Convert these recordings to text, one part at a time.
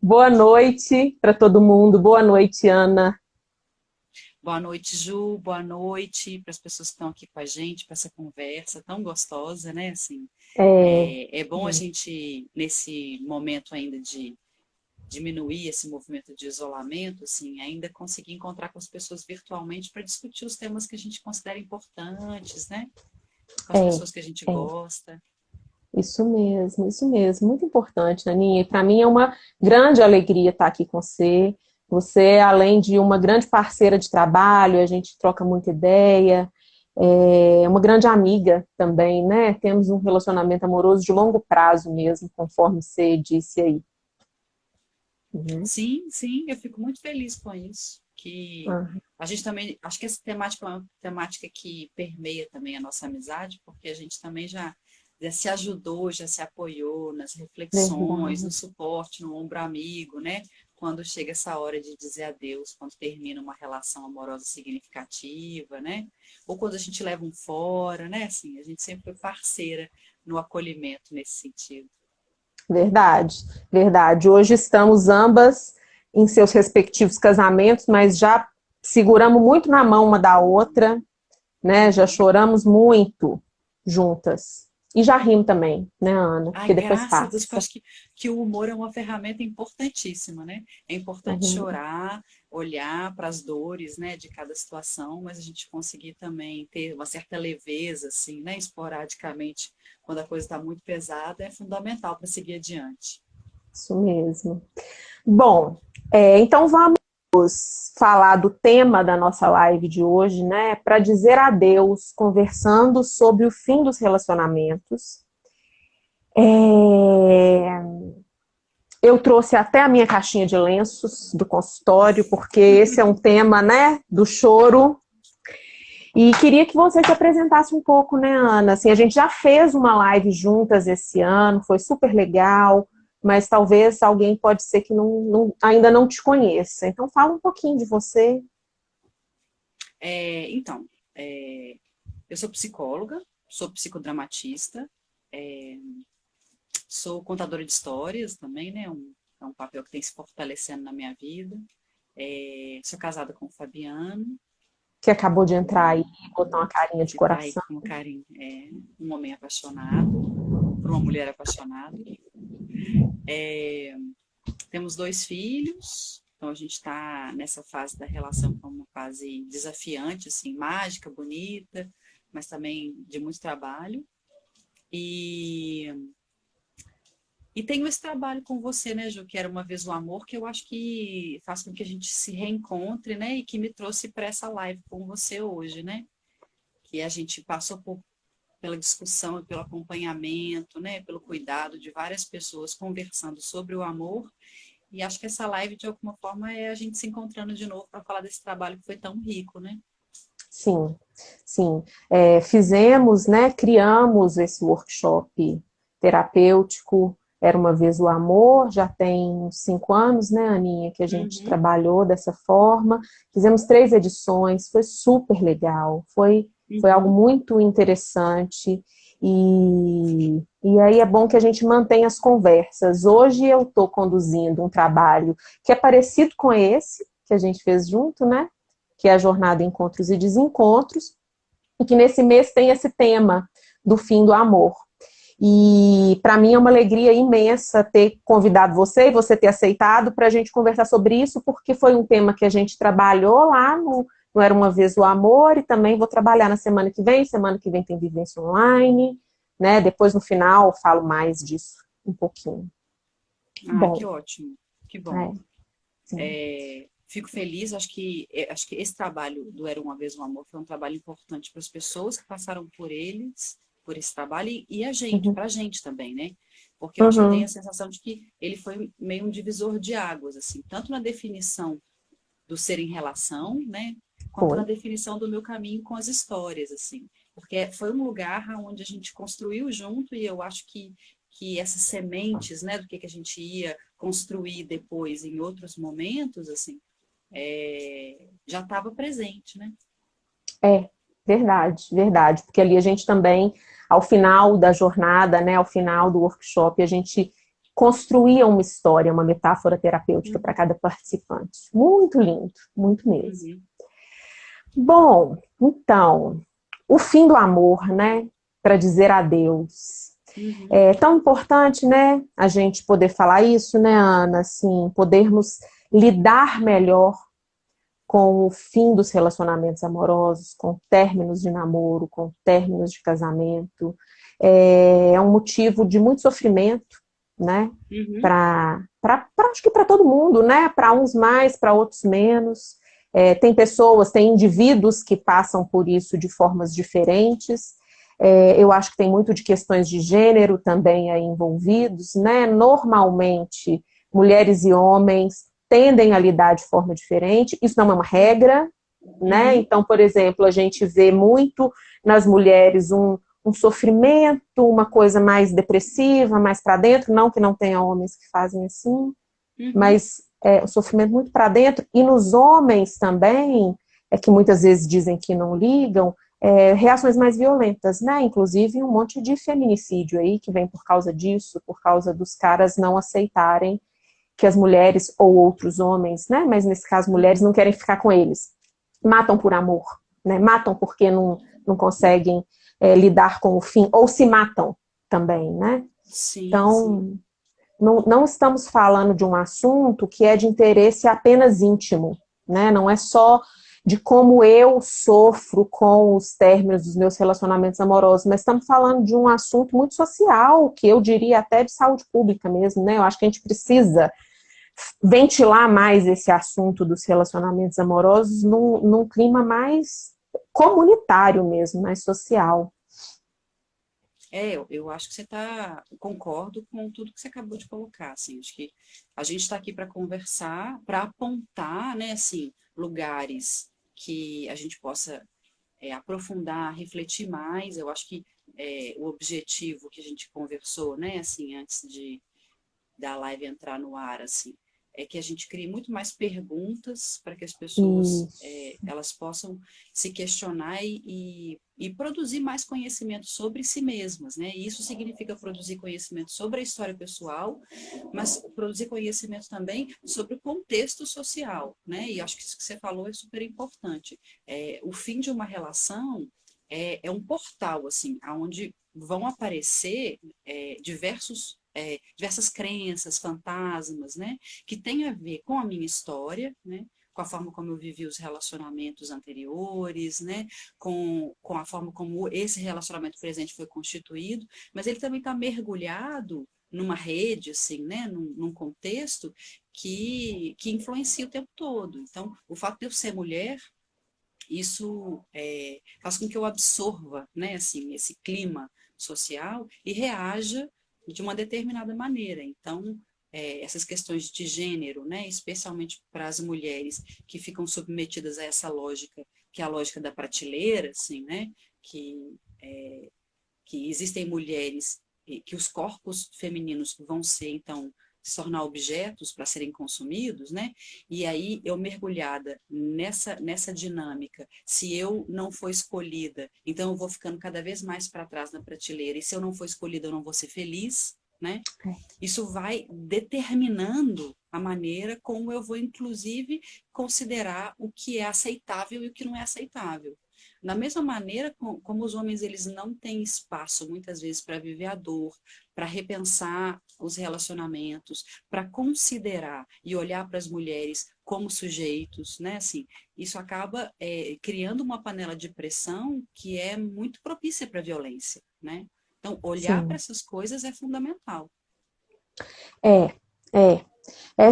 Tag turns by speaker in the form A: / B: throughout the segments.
A: Boa noite para todo mundo. Boa noite, Ana.
B: Boa noite, Ju. Boa noite para as pessoas que estão aqui com a gente, para essa conversa tão gostosa, né? Assim,
A: É,
B: é bom a gente, nesse momento ainda de diminuir esse movimento de isolamento, assim, ainda conseguir encontrar com as pessoas virtualmente para discutir os temas que a gente considera importantes, né? Com as
A: é,
B: pessoas que a gente
A: é.
B: gosta.
A: Isso mesmo, isso mesmo. Muito importante, Aninha. E para mim é uma grande alegria estar aqui com você. Você, além de uma grande parceira de trabalho, a gente troca muita ideia. É uma grande amiga também, né? Temos um relacionamento amoroso de longo prazo mesmo, conforme você disse aí. Uhum.
B: Sim, sim, eu fico muito feliz com isso. Que
A: Ah,
B: a gente também, acho que essa temática é uma temática que permeia também a nossa amizade, porque a gente também já se ajudou, já se apoiou nas reflexões, no
A: verdade.
B: suporte, no ombro amigo, né? Quando chega essa hora de dizer adeus, quando termina uma relação amorosa significativa, né? Ou quando a gente leva um fora, né? Assim, a gente sempre foi parceira no acolhimento nesse sentido.
A: Verdade, verdade. Hoje estamos ambas em seus respectivos casamentos, mas já seguramos muito na mão uma da outra, né? Já
B: Uhum.
A: choramos muito juntas. E já rimos também, né, Ana?
B: Ai,
A: Porque depois
B: graças a Deus, porque eu
A: passa.
B: acho que o humor é uma ferramenta importantíssima, né? É importante
A: Uhum.
B: chorar, olhar para as dores, né, de cada situação, mas a gente conseguir também ter uma certa leveza, assim, né, esporadicamente, quando a coisa está muito pesada, é fundamental para seguir adiante.
A: Isso mesmo. Bom, então vamos falar do tema da nossa live de hoje, né? Para dizer adeus, conversando sobre o fim dos relacionamentos. É, Eu trouxe até a minha caixinha de lenços do consultório, porque esse é um tema, né, do choro. E queria que você se apresentasse um pouco, né, Ana? Assim, a gente já fez uma live juntas esse ano, foi super legal, mas talvez alguém pode ser que ainda não te conheça. Então fala um pouquinho de você.
B: Então, é, eu sou psicóloga, sou psicodramatista, é, sou contadora de histórias também, né? É um papel que tem se fortalecendo na minha vida. Sou casada com o Fabiano,
A: Que acabou de entrar aí,
B: um,
A: botar uma carinha de
B: que está aí
A: coração.
B: com carinho, um homem apaixonado por uma mulher apaixonada. É, temos dois filhos, então a gente está nessa fase da relação que é uma fase desafiante, assim, mágica, bonita, mas também de muito trabalho. E E tenho esse trabalho com você, né, Ju, que era uma vez o amor, que eu acho que faz com que a gente se reencontre, né, e que me trouxe para essa live com você hoje, né, que a gente passou pela discussão e pelo acompanhamento, né, pelo cuidado de várias pessoas conversando sobre o amor, e acho que essa live, de alguma forma, é a gente se encontrando de novo para falar desse trabalho que foi tão rico, né?
A: Sim, sim. Fizemos, né, criamos esse workshop terapêutico, Era uma vez o amor, já tem uns 5 anos, né, Aninha, que a gente
B: Uhum,
A: trabalhou dessa forma. Fizemos 3 edições, foi super legal, foi algo
B: uhum.
A: muito interessante. E aí é bom que a gente mantenha as conversas. Hoje eu estou conduzindo um trabalho que é parecido com esse que a gente fez junto, né? Que é a jornada Encontros e Desencontros, e que nesse mês tem esse tema do fim do amor. E para mim é uma alegria imensa ter convidado você e você ter aceitado para a gente conversar sobre isso, porque foi um tema que a gente trabalhou lá no Era Uma Vez o Amor, e também vou trabalhar na semana que vem tem vivência online, né? Depois no final eu falo mais disso um pouquinho.
B: Ah, que
A: Bom,
B: ótimo, que bom.
A: é, sim.
B: Fico feliz, acho que esse trabalho do Era Uma Vez um Amor foi um trabalho importante para as pessoas que passaram por eles, por esse trabalho, e a gente,
A: Uhum,
B: para a gente também, né? Porque eu acho que eu tenho a
A: uhum,
B: sensação de que ele foi meio um divisor de águas, assim, tanto na definição do ser em relação, né? Quanto na
A: foi.
B: definição do meu caminho com as histórias, assim. Porque foi um lugar onde a gente construiu junto e eu acho que essas sementes, né, do que a gente ia construir depois em outros momentos, assim, já estava presente, né?
A: É, verdade, verdade. Porque ali a gente também, ao final da jornada, né, ao final do workshop, a gente construía uma história, uma metáfora terapêutica para cada participante. Muito lindo, muito mesmo. Bom, então, o fim do amor, né? Para dizer adeus. É tão importante, né? A gente poder falar isso, né, Ana? Assim, podermos lidar melhor com o fim dos relacionamentos amorosos, com términos de namoro, com términos de casamento. É um motivo de muito sofrimento, né? Acho que para todo mundo, né? Para uns mais, para outros menos. Tem pessoas, tem indivíduos que passam por isso de formas diferentes. Eu acho que tem muito de questões de gênero também aí envolvidos, né? Normalmente, mulheres e homens tendem a lidar de forma diferente. Isso não é uma regra, né? Então, por exemplo, a gente vê muito nas mulheres um sofrimento, uma coisa mais depressiva, mais para dentro, não que não tenha homens que fazem assim, mas o sofrimento muito para dentro. E nos homens também, que muitas vezes dizem que não ligam, reações mais violentas, né? Inclusive um monte de feminicídio aí que vem por causa disso, por causa dos caras não aceitarem que as mulheres ou outros homens, né? Mas nesse caso mulheres não querem ficar com eles. Matam por amor, né? Matam porque não conseguem lidar com o fim, ou se matam também, né?
B: Sim,
A: então,
B: sim.
A: Não estamos falando de um assunto que é de interesse apenas íntimo, né? Não é só de como eu sofro com os términos dos meus relacionamentos amorosos, mas estamos falando de um assunto muito social, que eu diria até de saúde pública mesmo, né? Eu acho que a gente precisa ventilar mais esse assunto dos relacionamentos amorosos num clima mais comunitário mesmo, mais social.
B: Eu acho que você concordo com tudo que você acabou de colocar, assim, acho que a gente está aqui para conversar, para apontar, né, assim, lugares que a gente possa aprofundar, refletir mais. Eu acho que o objetivo que a gente conversou, né, assim, antes da live entrar no ar, assim, é que a gente crie muito mais perguntas para que as pessoas elas possam se questionar e produzir mais conhecimento sobre si mesmas, né? E isso significa produzir conhecimento sobre a história pessoal, mas produzir conhecimento também sobre o contexto social, né? E acho que isso que você falou é super importante. O fim de uma relação é um portal, assim, onde vão aparecer diversas crenças, fantasmas, né, que tem a ver com a minha história, né, com a forma como eu vivi os relacionamentos anteriores, né, com a forma como esse relacionamento presente foi constituído, mas ele também está mergulhado numa rede, assim, né, num contexto que influencia o tempo todo. Então, o fato de eu ser mulher, isso faz com que eu absorva, né, assim, esse clima social e reaja de uma determinada maneira. Então, essas questões de gênero, né, especialmente para as mulheres que ficam submetidas a essa lógica, que é a lógica da prateleira, assim, né, que existem mulheres que os corpos femininos vão ser, então, se tornar objetos para serem consumidos, né? E aí eu mergulhada nessa dinâmica, se eu não for escolhida, então eu vou ficando cada vez mais para trás na prateleira, e se eu não for escolhida eu não vou ser feliz, né? Isso vai determinando a maneira como eu vou, inclusive, considerar o que é aceitável e o que não é aceitável. Da mesma maneira como os homens eles não têm espaço, muitas vezes, para viver a dor, para repensar os relacionamentos, para considerar e olhar para as mulheres como sujeitos, né? Assim, isso acaba criando uma panela de pressão que é muito propícia para a violência, né? Então, olhar para essas coisas é fundamental.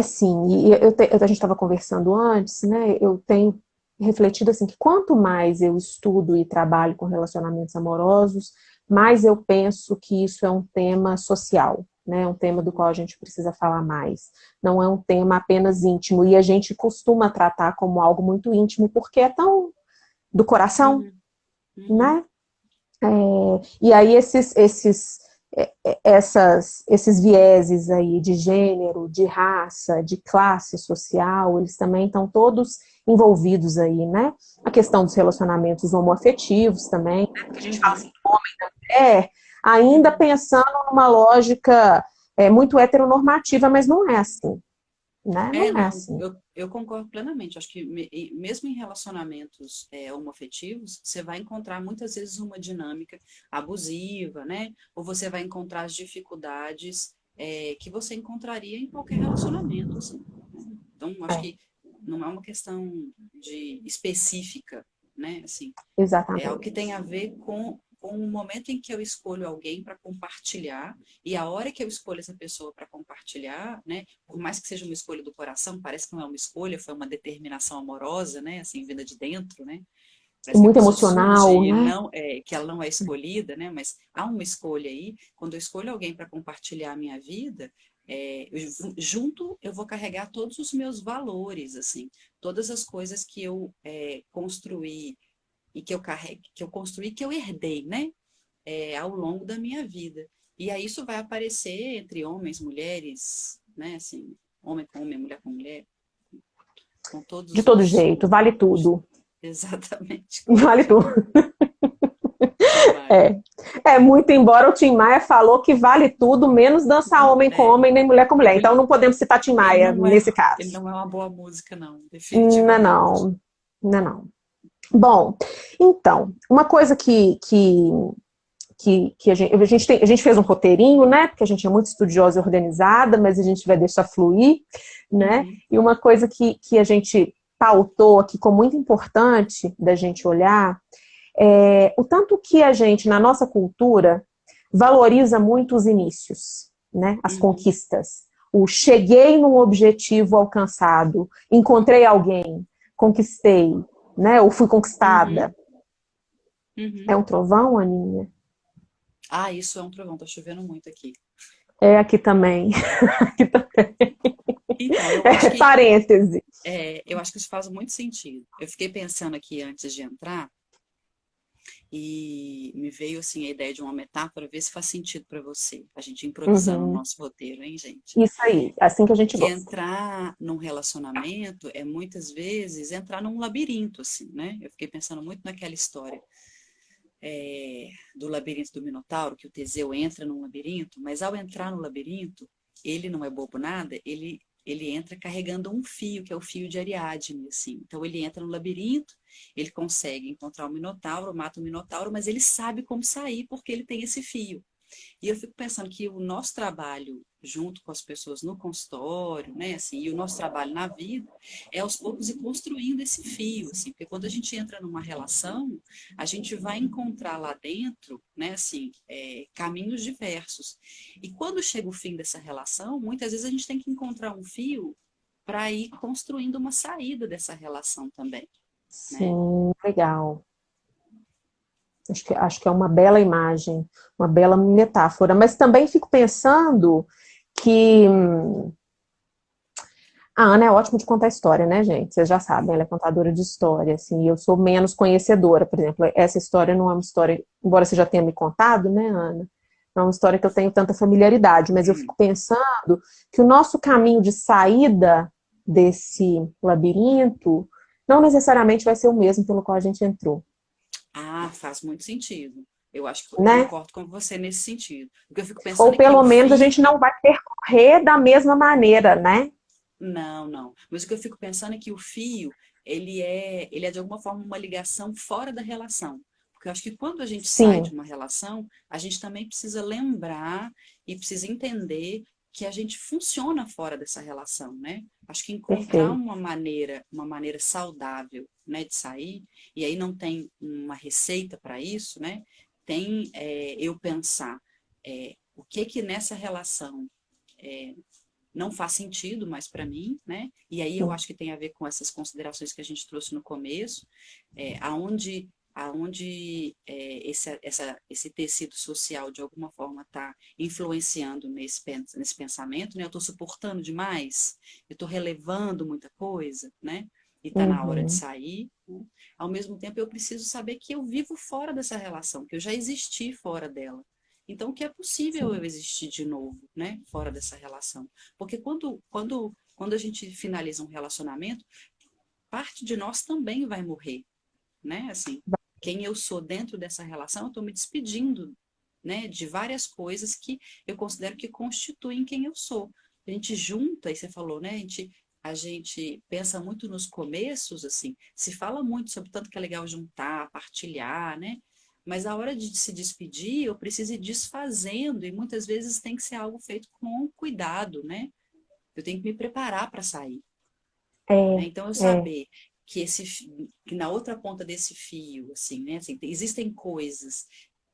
A: Sim. E a gente estava conversando antes, né? Eu tenho refletido assim que quanto mais eu estudo e trabalho com relacionamentos amorosos, mais eu penso que isso é um tema social, né? Um tema do qual a gente precisa falar mais. Não é um tema apenas íntimo, e a gente costuma tratar como algo muito íntimo porque é tão do coração, né? E aí esses vieses aí de gênero, de raça, de classe social, eles também estão todos envolvidos aí, né? A questão dos relacionamentos homoafetivos também, né? Porque a gente fala assim, homem da mulher, ainda pensando numa lógica é muito heteronormativa, mas não é assim, né? Não é
B: Não,
A: assim.
B: eu concordo plenamente. Acho que mesmo em relacionamentos homoafetivos, você vai encontrar muitas vezes uma dinâmica abusiva, né? Ou você vai encontrar as dificuldades que você encontraria em qualquer relacionamento, assim, né? Então, acho
A: É,
B: que não é uma questão de específica, né? Assim, é algo que
A: exatamente.
B: tem a ver com o momento em que eu escolho alguém para compartilhar e a hora que eu escolho essa pessoa para compartilhar, né? Por mais que seja uma escolha do coração, parece que não é uma escolha, foi uma determinação amorosa, né? Assim, vinda de dentro, né? Parece que a
A: Muito
B: pessoa surge
A: emocional,
B: e
A: né?
B: não que ela não é escolhida, né? Mas há uma escolha aí. Quando eu escolho alguém para compartilhar a minha vida, junto eu vou carregar todos os meus valores, assim, todas as coisas que eu construí e que eu carrego, que eu construí, que eu herdei, né? Ao longo da minha vida. E aí isso vai aparecer entre homens, mulheres, né? Assim, homem com homem, mulher com mulher, com
A: De
B: todos
A: todo jeito, vale tudo.
B: exatamente, com
A: Vale
B: todos os
A: tudo.
B: Tim Maia.
A: É. Muito embora o Tim Maia falou que vale tudo, menos dançar homem com
B: É,
A: homem, nem mulher com mulher. Então
B: ele,
A: não podemos citar Tim
B: ele
A: Maia
B: não é,
A: nesse
B: ele
A: caso.
B: não é uma boa música, não,
A: Não,
B: definitivamente.
A: não. Não, não. Bom, então, uma coisa que a gente fez um roteirinho, né? Porque a gente é muito estudiosa e organizada, mas a gente vai deixar fluir, né?
B: Uhum,
A: E uma coisa que a gente pautou aqui como muito importante da gente olhar é o tanto que a gente, na nossa cultura, valoriza muito os inícios, né? As
B: uhum,
A: conquistas. O cheguei num objetivo alcançado, encontrei alguém, conquistei, né? Ou fui
B: uhum,
A: conquistada. É
B: uhum.
A: um trovão, Aninha?
B: Ah, isso é um trovão, tá chovendo muito aqui.
A: É aqui também. Aqui também.
B: Então,
A: É, parêntese.
B: eu acho que isso faz muito sentido. Eu fiquei pensando aqui antes de entrar, e me veio assim a ideia de uma metáfora, ver se faz sentido para você. A gente improvisando o
A: Uhum.
B: nosso roteiro, hein, gente?
A: Isso aí, assim que a gente
B: Que
A: gosta.
B: entrar num relacionamento é muitas vezes entrar num labirinto, assim, né? Eu fiquei pensando muito naquela história do labirinto do Minotauro, que o Teseu entra num labirinto, mas ao entrar no labirinto, ele não é bobo nada, ele entra carregando um fio, que é o fio de Ariadne, assim. Então ele entra no labirinto, ele consegue encontrar o Minotauro, mata o Minotauro, mas ele sabe como sair porque ele tem esse fio. E eu fico pensando que o nosso trabalho junto com as pessoas no consultório, né, assim, e o nosso trabalho na vida é aos poucos ir construindo esse fio, assim, porque quando a gente entra numa relação, a gente vai encontrar lá dentro, né, assim, caminhos diversos. E quando chega o fim dessa relação, muitas vezes a gente tem que encontrar um fio para ir construindo uma saída dessa relação também, né?
A: Sim, legal. Acho que é uma bela imagem, uma bela metáfora. Mas também fico pensando que a Ana é ótima de contar história, né, gente? Vocês já sabem, ela é contadora de história, assim, e eu sou menos conhecedora. Por exemplo, essa história não é uma história, embora você já tenha me contado, né, Ana? Não é uma história que eu tenho tanta familiaridade, mas eu fico pensando que o nosso caminho de saída desse labirinto não necessariamente vai ser o mesmo pelo qual a gente entrou,
B: Ah, faz muito sentido. Eu acho que eu
A: né?
B: concordo com você nesse sentido. O que eu fico
A: Ou
B: pensando é que
A: pelo
B: o
A: menos a
B: fio.
A: gente não vai percorrer da mesma maneira, né?
B: Não, não. Mas o que eu fico pensando é que o fio, ele é de alguma forma uma ligação fora da relação. Porque eu acho que quando a gente sai de
A: Sim,
B: uma relação, a gente também precisa lembrar e precisa entender que a gente funciona fora dessa relação, né? Acho que encontrar
A: perfeito.
B: uma maneira saudável, né, de sair, e aí não tem uma receita para isso, né? Tem eu pensar o que que nessa relação não faz sentido mais para mim, né? E aí eu
A: Sim,
B: acho que tem a ver com essas considerações que a gente trouxe no começo, aonde esse tecido social de alguma forma está influenciando nesse pensamento, né? Eu estou suportando demais, eu estou relevando muita coisa, né? E está na hora de
A: uhum,
B: sair. Né? Ao mesmo tempo, eu preciso saber que eu vivo fora dessa relação, que eu já existi fora dela. Então, que é possível eu
A: sim,
B: existir de novo, né? Fora dessa relação. Porque quando a gente finaliza um relacionamento, parte de nós também vai morrer, né? Assim, quem eu sou dentro dessa relação, eu estou me despedindo, né, de várias coisas que eu considero que constituem quem eu sou. A gente junta, e você falou, né, a gente pensa muito nos começos, assim, se fala muito sobre tanto que é legal juntar, partilhar, né? Mas a hora de se despedir, eu preciso ir desfazendo, e muitas vezes tem que ser algo feito com cuidado, né? Eu tenho que me preparar para sair, né?
A: É,
B: Então, eu
A: é,
B: saber que na outra ponta desse fio, assim, né? Assim, existem coisas,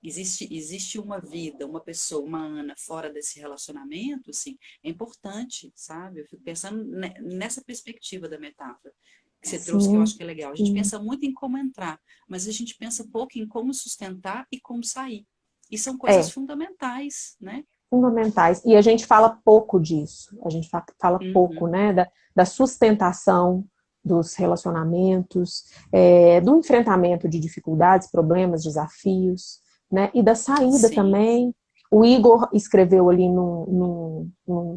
B: existe uma vida, uma pessoa, uma Ana fora desse relacionamento, assim, é importante, sabe? Eu fico pensando nessa perspectiva da metáfora que você trouxe, que eu
A: sim,
B: acho que é legal. A gente
A: sim,
B: pensa muito em como entrar, mas a gente pensa pouco em como sustentar e como sair. E são coisas
A: é,
B: fundamentais, né?
A: fundamentais. E a gente fala pouco disso, a gente fala pouco,
B: Uhum,
A: né, da sustentação dos relacionamentos, do enfrentamento de dificuldades, problemas, desafios, né, e da saída
B: sim.
A: também. O Igor escreveu ali num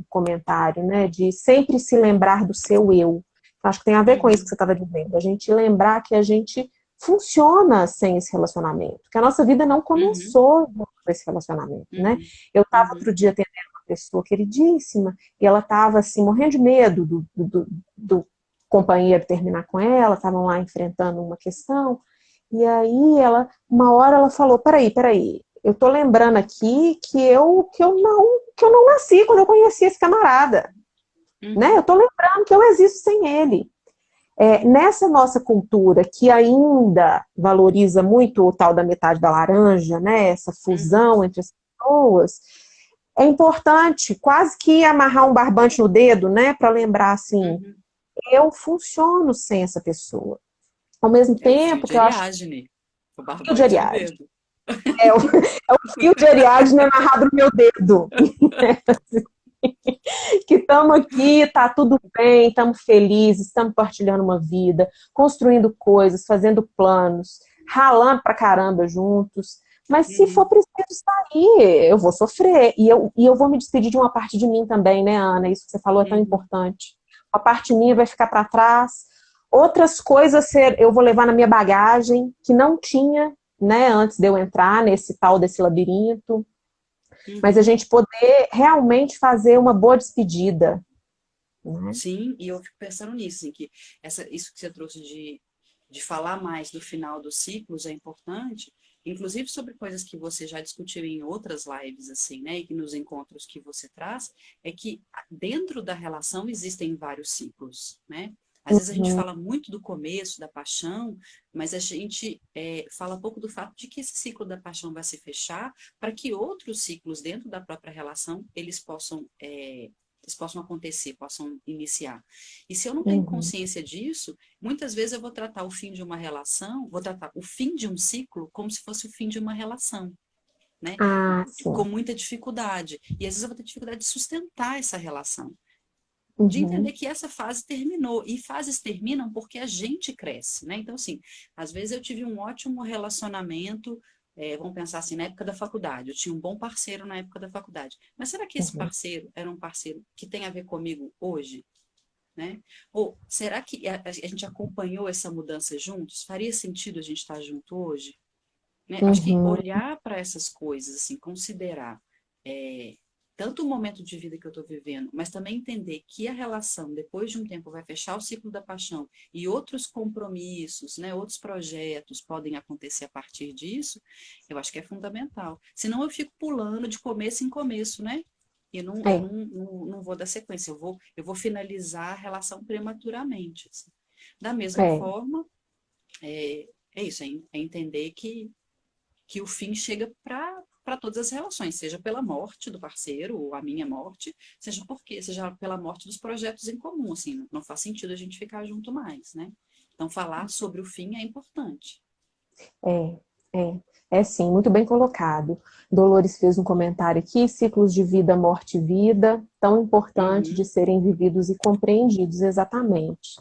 A: comentário, né, de sempre se lembrar do seu eu. Acho que tem a ver com isso que
B: Uhum,
A: você estava dizendo. A gente lembrar que a gente funciona sem esse relacionamento, que a nossa vida não
B: uhum,
A: começou com esse relacionamento, né?
B: uhum,
A: Eu estava
B: uhum,
A: outro dia atendendo uma pessoa queridíssima e ela estava assim, morrendo de medo do companheiro terminar com ela, estavam lá enfrentando uma questão. E aí uma hora ela falou: peraí, eu tô lembrando aqui que eu não nasci quando eu conheci esse camarada, né?
B: uhum,
A: Eu tô lembrando que eu existo sem ele. Nessa nossa cultura que ainda valoriza muito o tal da metade da laranja, né? Essa
B: uhum,
A: fusão entre as pessoas, é importante quase que amarrar um barbante no dedo, né, para lembrar assim,
B: uhum.
A: eu funciono sem essa pessoa. Ao mesmo
B: É o fio
A: tempo
B: de
A: que eu acho que
B: Ariadne, o
A: o fio de
B: barbante no
A: Ariadne
B: dedo.
A: é o fio de Ariadne amarrado no meu dedo. Que estamos aqui, tá tudo bem, estamos felizes, estamos partilhando uma vida, construindo coisas, fazendo planos, ralando pra caramba juntos. Mas se for
B: Uhum,
A: preciso sair, eu vou sofrer. E eu vou me despedir de uma parte de mim também, né, Ana? Isso que você falou é tão
B: uhum,
A: importante. Uma parte minha vai ficar para trás. Outras coisas eu vou levar na minha bagagem, que não tinha, né, antes de eu entrar nesse tal desse labirinto. Mas a
B: uhum.
A: gente poder realmente fazer uma boa despedida, né?
B: Sim, e eu fico pensando nisso, em que isso que você trouxe de falar mais do final dos ciclos é importante, inclusive sobre coisas que você já discutiu em outras lives, assim, né, e que nos encontros que você traz, é que dentro da relação existem vários ciclos, né? Às vezes a gente
A: Uhum,
B: fala muito do começo, da paixão, mas a gente fala pouco do fato de que esse ciclo da paixão vai se fechar para que outros ciclos dentro da própria relação eles possam acontecer, possam iniciar. E se eu não tenho
A: uhum.
B: consciência disso, muitas vezes eu vou tratar o fim de uma relação, vou tratar o fim de um ciclo como se fosse o fim de uma relação, né?
A: Ah,
B: Com
A: sim.
B: muita dificuldade. E às vezes eu vou ter dificuldade de sustentar essa relação. De entender
A: Uhum,
B: que essa fase terminou. E fases terminam porque a gente cresce, né? Então, assim, às vezes eu tive um ótimo relacionamento, vamos pensar assim, na época da faculdade. Eu tinha um bom parceiro na época da faculdade. Mas será que esse
A: uhum.
B: parceiro era um parceiro que tem a ver comigo hoje? Né? Ou será que a gente acompanhou essa mudança juntos? Faria sentido a gente estar junto hoje? Né? Acho que
A: Uhum.
B: olhar para essas coisas, assim, considerar é, tanto o momento de vida que eu estou vivendo, mas também entender que a relação, depois de um tempo, vai fechar o ciclo da paixão e outros compromissos, né, outros projetos podem acontecer a partir disso, eu acho que é fundamental. Senão eu fico pulando de começo em começo, né? E eu
A: É,
B: não vou dar sequência, eu vou finalizar a relação prematuramente. Assim. Da mesma
A: é.
B: forma, é isso, é entender que o fim chega para todas as relações, seja pela morte do parceiro, ou a minha morte, seja pela morte dos projetos em comum, assim, não faz sentido a gente ficar junto mais, né? Então, falar sobre o fim é importante.
A: É, é, é sim, muito bem colocado. Dolores fez um comentário aqui: ciclos de vida, morte e vida, tão importante de
B: Uhum,
A: serem vividos e compreendidos, exatamente.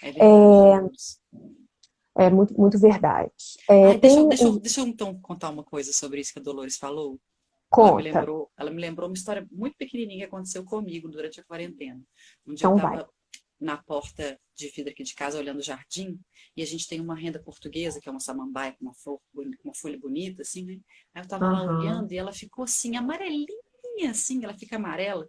B: é verdade, Dolores.
A: É muito, muito verdade.
B: Ai, deixa, eu-
A: Tem
B: deixa, eu- deixa eu então contar uma coisa sobre isso que a Dolores falou.
A: conta,
B: Ela me lembrou uma história muito pequenininha que aconteceu comigo durante a quarentena. Um dia eu
A: então vai.
B: estava na porta de vidro aqui de casa, olhando o jardim, e a gente tem uma renda portuguesa, que é uma samambaia com uma folha bonita, assim, né? Aí eu tava lá
A: Aham.
B: olhando e ela ficou assim, amarelinha, assim, ela fica amarela.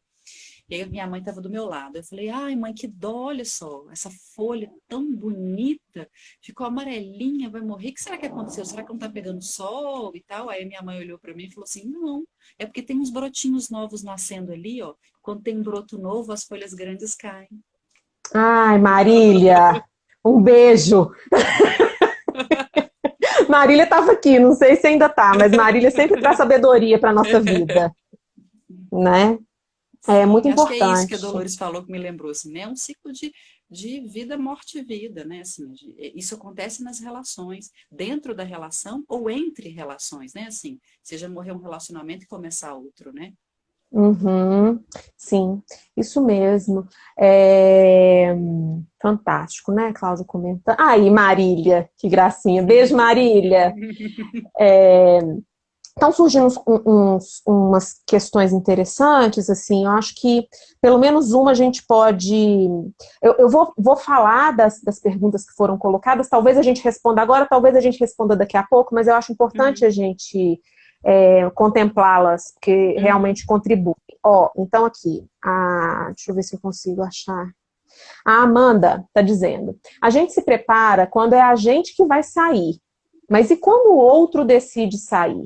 B: E aí minha mãe estava do meu lado. Eu falei, ai, mãe, que dó, olha só, essa folha tão bonita, ficou amarelinha, vai morrer. O que será que aconteceu? Será que não tá pegando sol e tal? Aí minha mãe olhou para mim e falou assim, não, é porque tem uns brotinhos novos nascendo ali, ó. Quando tem um broto novo, as folhas grandes caem.
A: Ai, Marília, um beijo. Marília estava aqui, não sei se ainda tá, mas Marília sempre traz sabedoria para nossa vida, né? É muito
B: Sim, acho que é isso que a
A: importante.
B: Dolores falou que me lembrou, assim, né? É um ciclo de vida, morte e vida, né? Assim, isso acontece nas relações, dentro da relação ou entre relações, né? Assim, seja morrer um relacionamento e começar outro, né?
A: Uhum, sim, isso mesmo. Fantástico, né, Cláudia comentando. Aí, Marília, que gracinha. Beijo, Marília. Estão surgindo umas questões interessantes, assim, eu acho que pelo menos uma a gente pode. Eu vou falar das perguntas que foram colocadas, talvez a gente responda agora, talvez a gente responda daqui a pouco, mas eu acho importante
B: Uhum,
A: a gente contemplá-las, porque
B: uhum,
A: realmente contribui. Ó, então aqui, deixa eu ver se eu consigo achar. A Amanda está dizendo: a gente se prepara quando é a gente que vai sair, mas e quando o outro decide sair?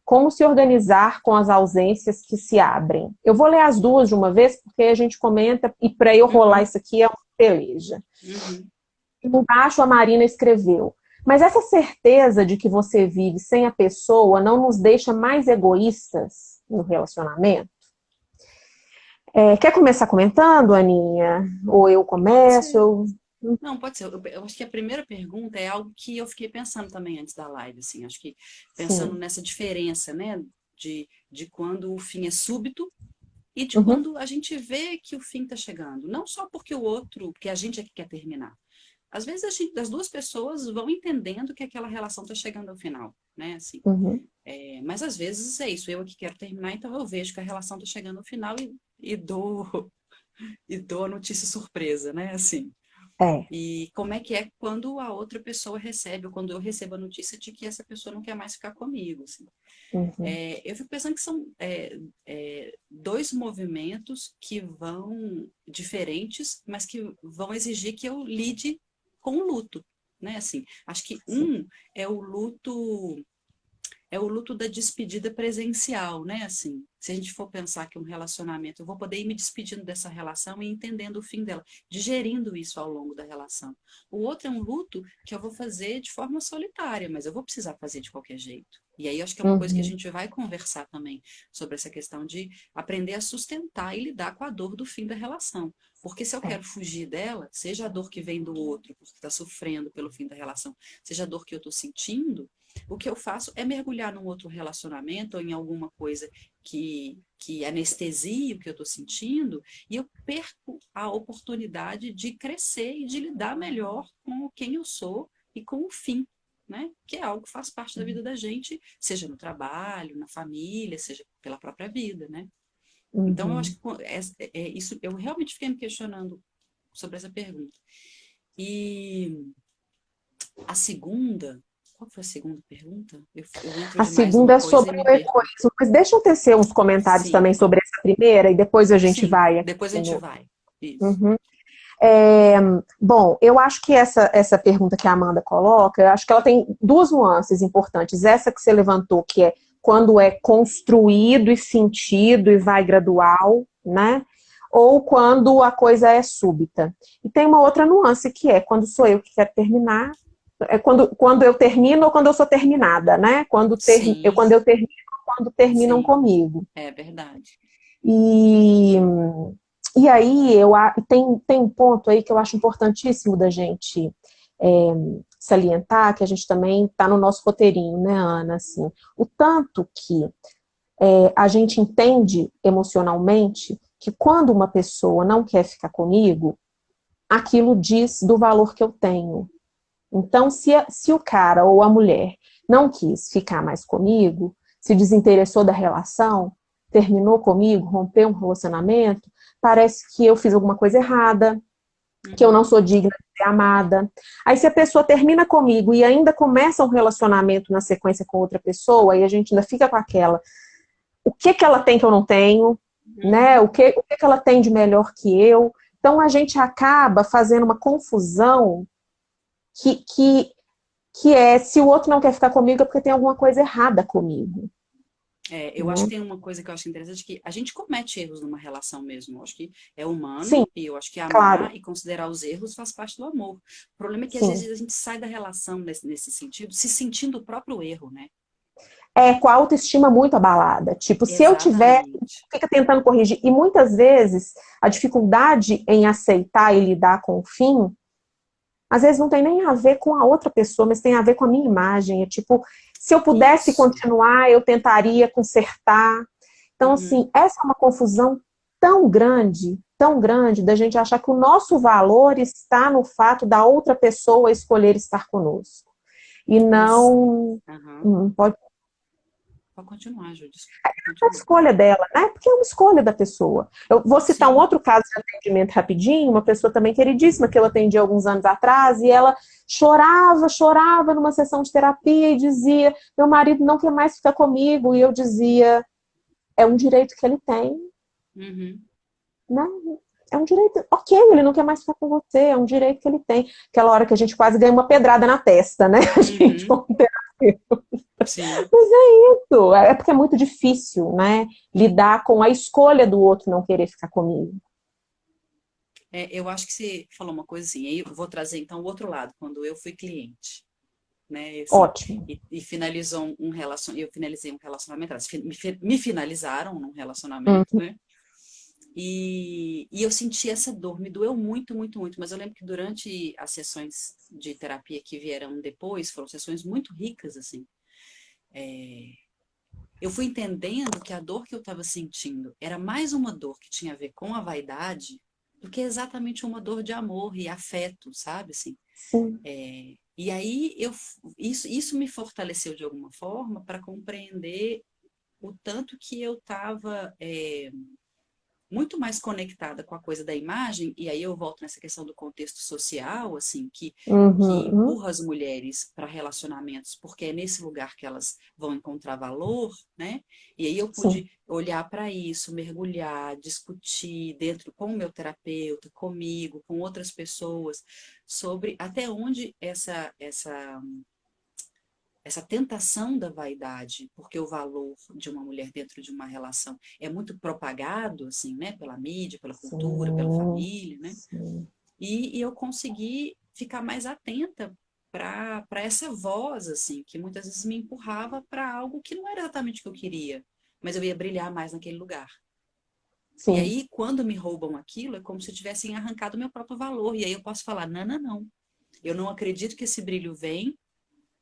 A: Como se organizar com as ausências que se abrem? Eu vou ler as duas de uma vez, porque a gente comenta, e para eu rolar
B: uhum,
A: isso aqui é uma peleja.
B: uhum.
A: Embaixo a Marina escreveu: mas essa certeza de que você vive sem a pessoa não nos deixa mais egoístas no relacionamento? Quer começar comentando, Aninha? Ou eu
B: Pode
A: começo?
B: ser. Não, pode ser. Eu acho que a primeira pergunta é algo que eu fiquei pensando também antes da live, assim. Acho que pensando
A: Sim.
B: nessa diferença, né? De quando o fim é súbito e de
A: Uhum,
B: quando a gente vê que o fim está chegando. Não só porque o outro, que a gente é que quer terminar. Às vezes as duas pessoas vão entendendo que aquela relação está chegando ao final, né? Assim,
A: uhum.
B: mas às vezes é isso, eu aqui quero terminar, então eu vejo que a relação está chegando ao final e dou, e dou a notícia surpresa, né? Assim.
A: É.
B: E como é que é quando a outra pessoa recebe, ou quando eu recebo a notícia de que essa pessoa não quer mais ficar comigo, assim.
A: Uhum.
B: Eu fico pensando que são dois movimentos que vão diferentes, mas que vão exigir que eu lide com o luto, né? Assim, acho que
A: Sim.
B: é o luto é o luto da despedida presencial, né? Assim, se a gente for pensar que um relacionamento, eu vou poder ir me despedindo dessa relação e entendendo o fim dela, digerindo isso ao longo da relação. O outro é um luto que eu vou fazer de forma solitária, mas eu vou precisar fazer de qualquer jeito. E aí acho que é uma coisa que a
A: Uhum.
B: gente vai conversar também sobre essa questão de aprender a sustentar e lidar com a dor do fim da relação. Porque se eu
A: É.
B: quero fugir dela, seja a dor que vem do outro, porque está sofrendo pelo fim da relação, seja a dor que eu estou sentindo, o que eu faço é mergulhar num outro relacionamento ou em alguma coisa que anestesie o que eu estou sentindo e eu perco a oportunidade de crescer e de lidar melhor com quem eu sou e com o fim, né? Que é algo que faz parte da vida da gente, seja no trabalho, na família, seja pela própria vida, né? Então, eu acho
A: Uhum.
B: que isso, eu realmente fiquei me questionando sobre essa pergunta. E a segunda, qual foi a segunda pergunta? Eu entro
A: A
B: demais
A: segunda
B: numa
A: é
B: coisa e
A: sobre
B: me
A: o
B: perco.
A: egoísmo, mas deixa eu tecer uns comentários
B: Sim,
A: também sobre essa primeira e depois a gente
B: sim,
A: vai aqui
B: depois a gente
A: no.
B: vai. Isso.
A: Uhum. É, bom, eu acho que essa pergunta que a Amanda coloca, eu acho que ela tem duas nuances importantes. Essa que você levantou, que é quando é construído e sentido e vai gradual, né? Ou quando a coisa é súbita. E tem uma outra nuance que é quando sou eu que quero terminar, quando eu termino ou quando eu sou terminada, né?
B: Sim,
A: Quando eu termino ou quando terminam
B: sim,
A: comigo.
B: é verdade.
A: E, e aí tem um ponto aí que eu acho importantíssimo da gente é, salientar, que a gente também está no nosso roteirinho, né, Ana? Assim, o tanto que a gente entende emocionalmente que quando uma pessoa não quer ficar comigo, aquilo diz do valor que eu tenho. Então, se o cara ou a mulher não quis ficar mais comigo, se desinteressou da relação, terminou comigo, rompeu um relacionamento, parece que eu fiz alguma coisa errada, que eu não
B: Uhum.
A: sou digna de ser amada. Aí se a pessoa termina comigo e ainda começa um relacionamento na sequência com outra pessoa, aí a gente ainda fica com aquela, o que que ela tem que eu não tenho, né?
B: Uhum.
A: O que que ela tem de melhor que eu? Então a gente acaba fazendo uma confusão que, que, que é, se o outro não quer ficar comigo é porque tem alguma coisa errada comigo,
B: É, eu acho que
A: né?
B: tem uma coisa que eu acho interessante, que a gente comete erros numa relação mesmo. Eu acho que é
A: Sim,
B: humano e eu acho que
A: claro,
B: amar e considerar os erros faz parte do amor. O problema é que às
A: sim.
B: vezes a gente sai da relação nesse sentido, se sentindo o próprio erro, né?
A: É com a autoestima muito abalada. Tipo, se eu tiver,
B: Exatamente.
A: fica tentando corrigir. E muitas vezes a dificuldade em aceitar e lidar com o fim, às vezes não tem nem a ver com a outra pessoa, mas tem a ver com a minha imagem. É tipo, se eu pudesse
B: Isso.
A: continuar, eu tentaria consertar. Então,
B: Uhum.
A: assim, essa é uma confusão tão grande, da gente achar que o nosso valor está no fato da outra pessoa escolher estar conosco. E
B: Mas,
A: não.
B: aham.
A: Pode
B: Pode continuar, Ju, desculpa, pode
A: a
B: continuar.
A: escolha dela, né? Porque é uma escolha da pessoa. Eu vou citar um
B: Sim.
A: outro caso de atendimento rapidinho, uma pessoa também queridíssima que eu atendi alguns anos atrás, e ela chorava numa sessão de terapia e dizia: meu marido não quer mais ficar comigo, e eu dizia: é um direito que ele tem,
B: Uhum.
A: né? É um direito, ok, ele não quer mais ficar com você, é um direito que ele tem. Aquela hora que a gente quase ganha uma pedrada na testa, né? A gente,
B: Uhum.
A: como terapeuta.
B: Sim.
A: Mas é isso, é porque é muito difícil, né? Lidar com a escolha do outro não querer ficar comigo.
B: É, eu acho que você falou uma coisa assim, aí eu vou trazer então o outro lado, quando eu fui cliente, né, assim,
A: Ótimo.
B: e finalizou eu finalizei um relacionamento, elas me finalizaram num
A: Hum,
B: relacionamento, né, e eu senti essa dor, me doeu muito, muito, muito, mas eu lembro que durante as sessões de terapia que vieram depois, foram sessões muito ricas, assim, eu fui entendendo que a dor que eu estava sentindo era mais uma dor que tinha a ver com a vaidade do que exatamente uma dor de amor e afeto, sabe, assim.
A: sim,
B: E aí isso me fortaleceu de alguma forma para compreender o tanto que eu estava muito mais conectada com a coisa da imagem, e aí eu volto nessa questão do contexto social, assim, que
A: uhum,
B: empurra as mulheres para relacionamentos, porque é nesse lugar que elas vão encontrar valor, né? E aí eu
A: sim,
B: pude olhar para isso, mergulhar, discutir dentro com o meu terapeuta, comigo, com outras pessoas, sobre até onde essa tentação da vaidade, porque o valor de uma mulher dentro de uma relação é muito propagado, assim, né, pela mídia, pela cultura, pela
A: sim,
B: família, né?
A: sim,
B: E eu consegui ficar mais atenta para essa voz, assim, que muitas vezes me empurrava para algo que não era exatamente o que eu queria, mas eu ia brilhar mais naquele lugar. E
A: sim,
B: aí, quando me roubam aquilo, é como se tivessem arrancado o meu próprio valor. E aí eu posso falar, não, não, não. Eu não acredito que esse brilho vem,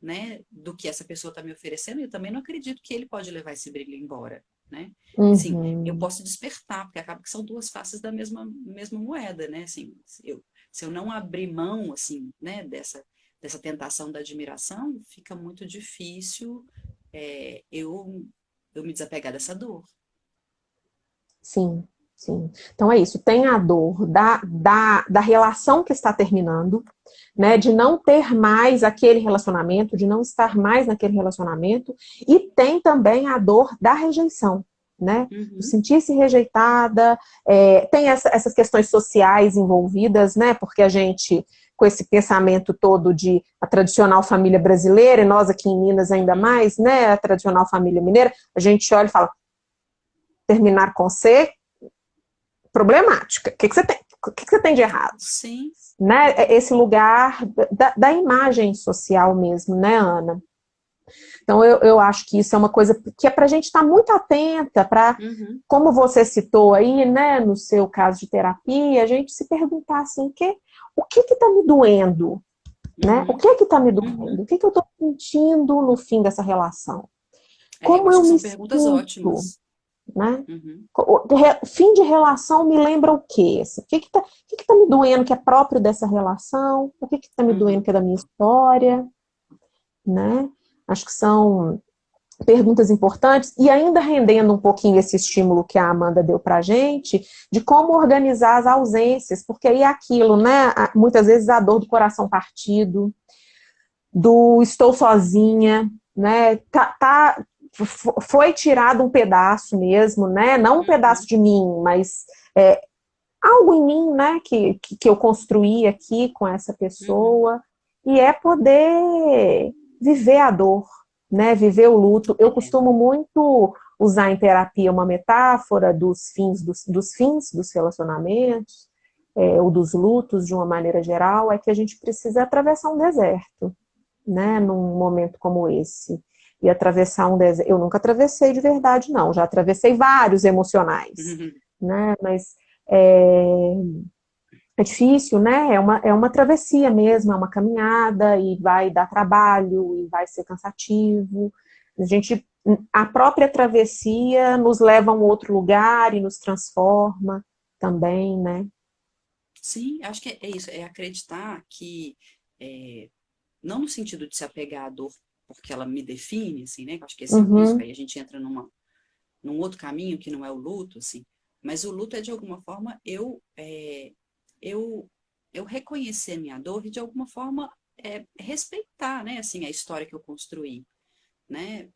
B: né, do que essa pessoa está me oferecendo, e eu também não acredito que ele pode levar esse brilho embora, né? Assim, eu
A: uhum,
B: posso despertar, porque acaba que são duas faces da mesma moeda, né? Assim, se eu não abrir mão, assim, né, dessa tentação da admiração, fica muito difícil eu me desapegar dessa dor.
A: sim, sim. Então é isso, tem a dor da relação que está terminando, né, de não ter mais aquele relacionamento, de não estar mais naquele relacionamento, e tem também a dor da rejeição, né, do
B: Uhum,
A: sentir-se rejeitada, tem essas questões sociais envolvidas, né, porque a gente, com esse pensamento todo de a tradicional família brasileira, e nós aqui em Minas ainda
B: uhum,
A: mais, né, a tradicional família mineira, a gente olha e fala, terminar com C, problemática, o que você tem? O que você tem de errado?
B: sim,
A: Né?
B: uhum,
A: Esse lugar da imagem social mesmo, né, Ana? Então, eu acho que isso é uma coisa que é para a gente estar muito atenta para,
B: uhum,
A: como você citou aí, né, no seu caso de terapia, a gente se perguntar assim, o que está me doendo? Né? O
B: uhum,
A: que está me doendo?
B: uhum.
A: O que eu estou sentindo no fim dessa relação?
B: Eu
A: Como
B: acho
A: eu
B: que
A: me
B: são perguntas
A: sinto?
B: ótimas.
A: Né?
B: Uhum,
A: Fim de relação me lembra o quê? Assim, o que tá me doendo que é próprio dessa relação? O que tá me doendo
B: uhum,
A: que é da minha história? Né? Acho que são perguntas importantes e ainda rendendo um pouquinho esse estímulo que a Amanda deu para a gente, de como organizar as ausências, porque aí é aquilo, né? Muitas vezes a dor do coração partido, do estou sozinha, né? Foi tirado um pedaço mesmo, né? Não um pedaço de mim, mas algo em mim, né? Que eu construí aqui com essa pessoa, e é poder viver a dor, né? Viver o luto. Eu costumo muito usar em terapia uma metáfora dos fins dos relacionamentos, ou dos lutos de uma maneira geral, é que a gente precisa atravessar um deserto, né? Num momento como esse. E atravessar um deserto. Eu nunca atravessei de verdade, não. Já atravessei vários emocionais, né? Mas é difícil, né? É uma travessia mesmo, é uma caminhada e vai dar trabalho e vai ser cansativo. A própria travessia nos leva a um outro lugar e nos transforma também, né?
B: Sim, acho que é isso, é acreditar que, não no sentido de se apegar à dor porque ela me define, assim, né? Acho que esse é o risco, aí a gente entra num outro caminho que não é o luto, assim, mas o luto é, de alguma forma, eu reconhecer minha dor e, de alguma forma, respeitar, né, assim, a história que eu construí, né?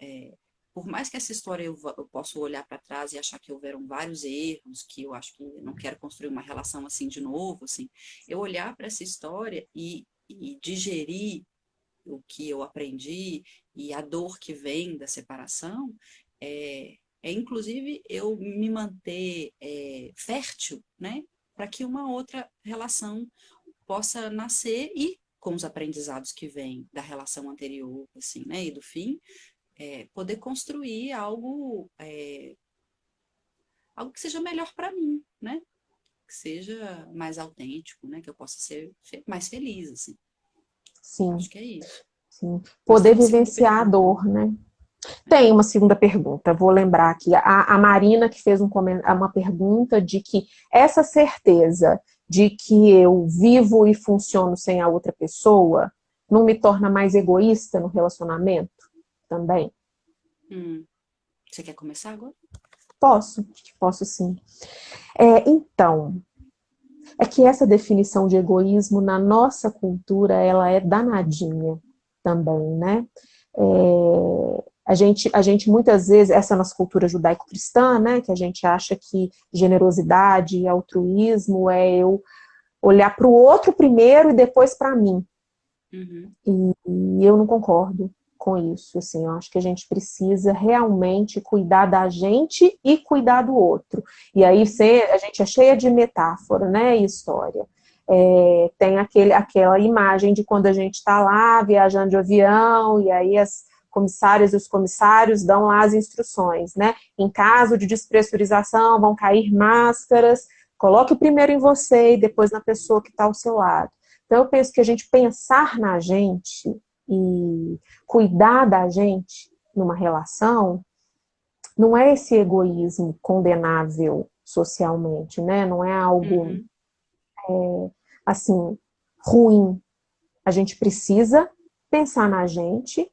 B: Por mais que essa história eu possa olhar para trás e achar que houveram vários erros, que eu acho que não quero construir uma relação assim de novo, assim, eu olhar para essa história e digerir o que eu aprendi e a dor que vem da separação, inclusive eu me manter fértil, né, para que uma outra relação possa nascer e com os aprendizados que vêm da relação anterior, assim, né, e do fim, poder construir algo que seja melhor para mim, né, que seja mais autêntico, né, que eu possa ser mais feliz, assim.
A: Sim,
B: Acho que é isso.
A: sim.
B: Mas tem
A: Poder
B: uma segunda
A: vivenciar a
B: pergunta, né?
A: dor, né? Tem uma segunda pergunta, vou lembrar aqui. A Marina que fez uma pergunta de que essa certeza de que eu vivo e funciono sem a outra pessoa não me torna mais egoísta no relacionamento também?
B: Você quer começar agora?
A: Posso sim. Então, é que essa definição de egoísmo na nossa cultura, ela é danadinha também, né? A gente muitas vezes, essa nossa cultura judaico-cristã, né, que a gente acha que generosidade e altruísmo é eu olhar para o outro primeiro e depois para mim. E eu não concordo com isso. Assim, eu acho que a gente precisa realmente cuidar da gente e cuidar do outro. E aí a gente é cheia de metáfora, né, e história. Tem aquela imagem de quando a gente está lá viajando de avião e aí as comissárias e os comissários dão lá as instruções, né? Em caso de despressurização, vão cair máscaras, coloque primeiro em você e depois na pessoa que está ao seu lado. Então, eu penso que a gente pensar na gente e cuidar da gente numa relação não é esse egoísmo condenável socialmente, né? Não é algo, assim, ruim. A gente precisa pensar na gente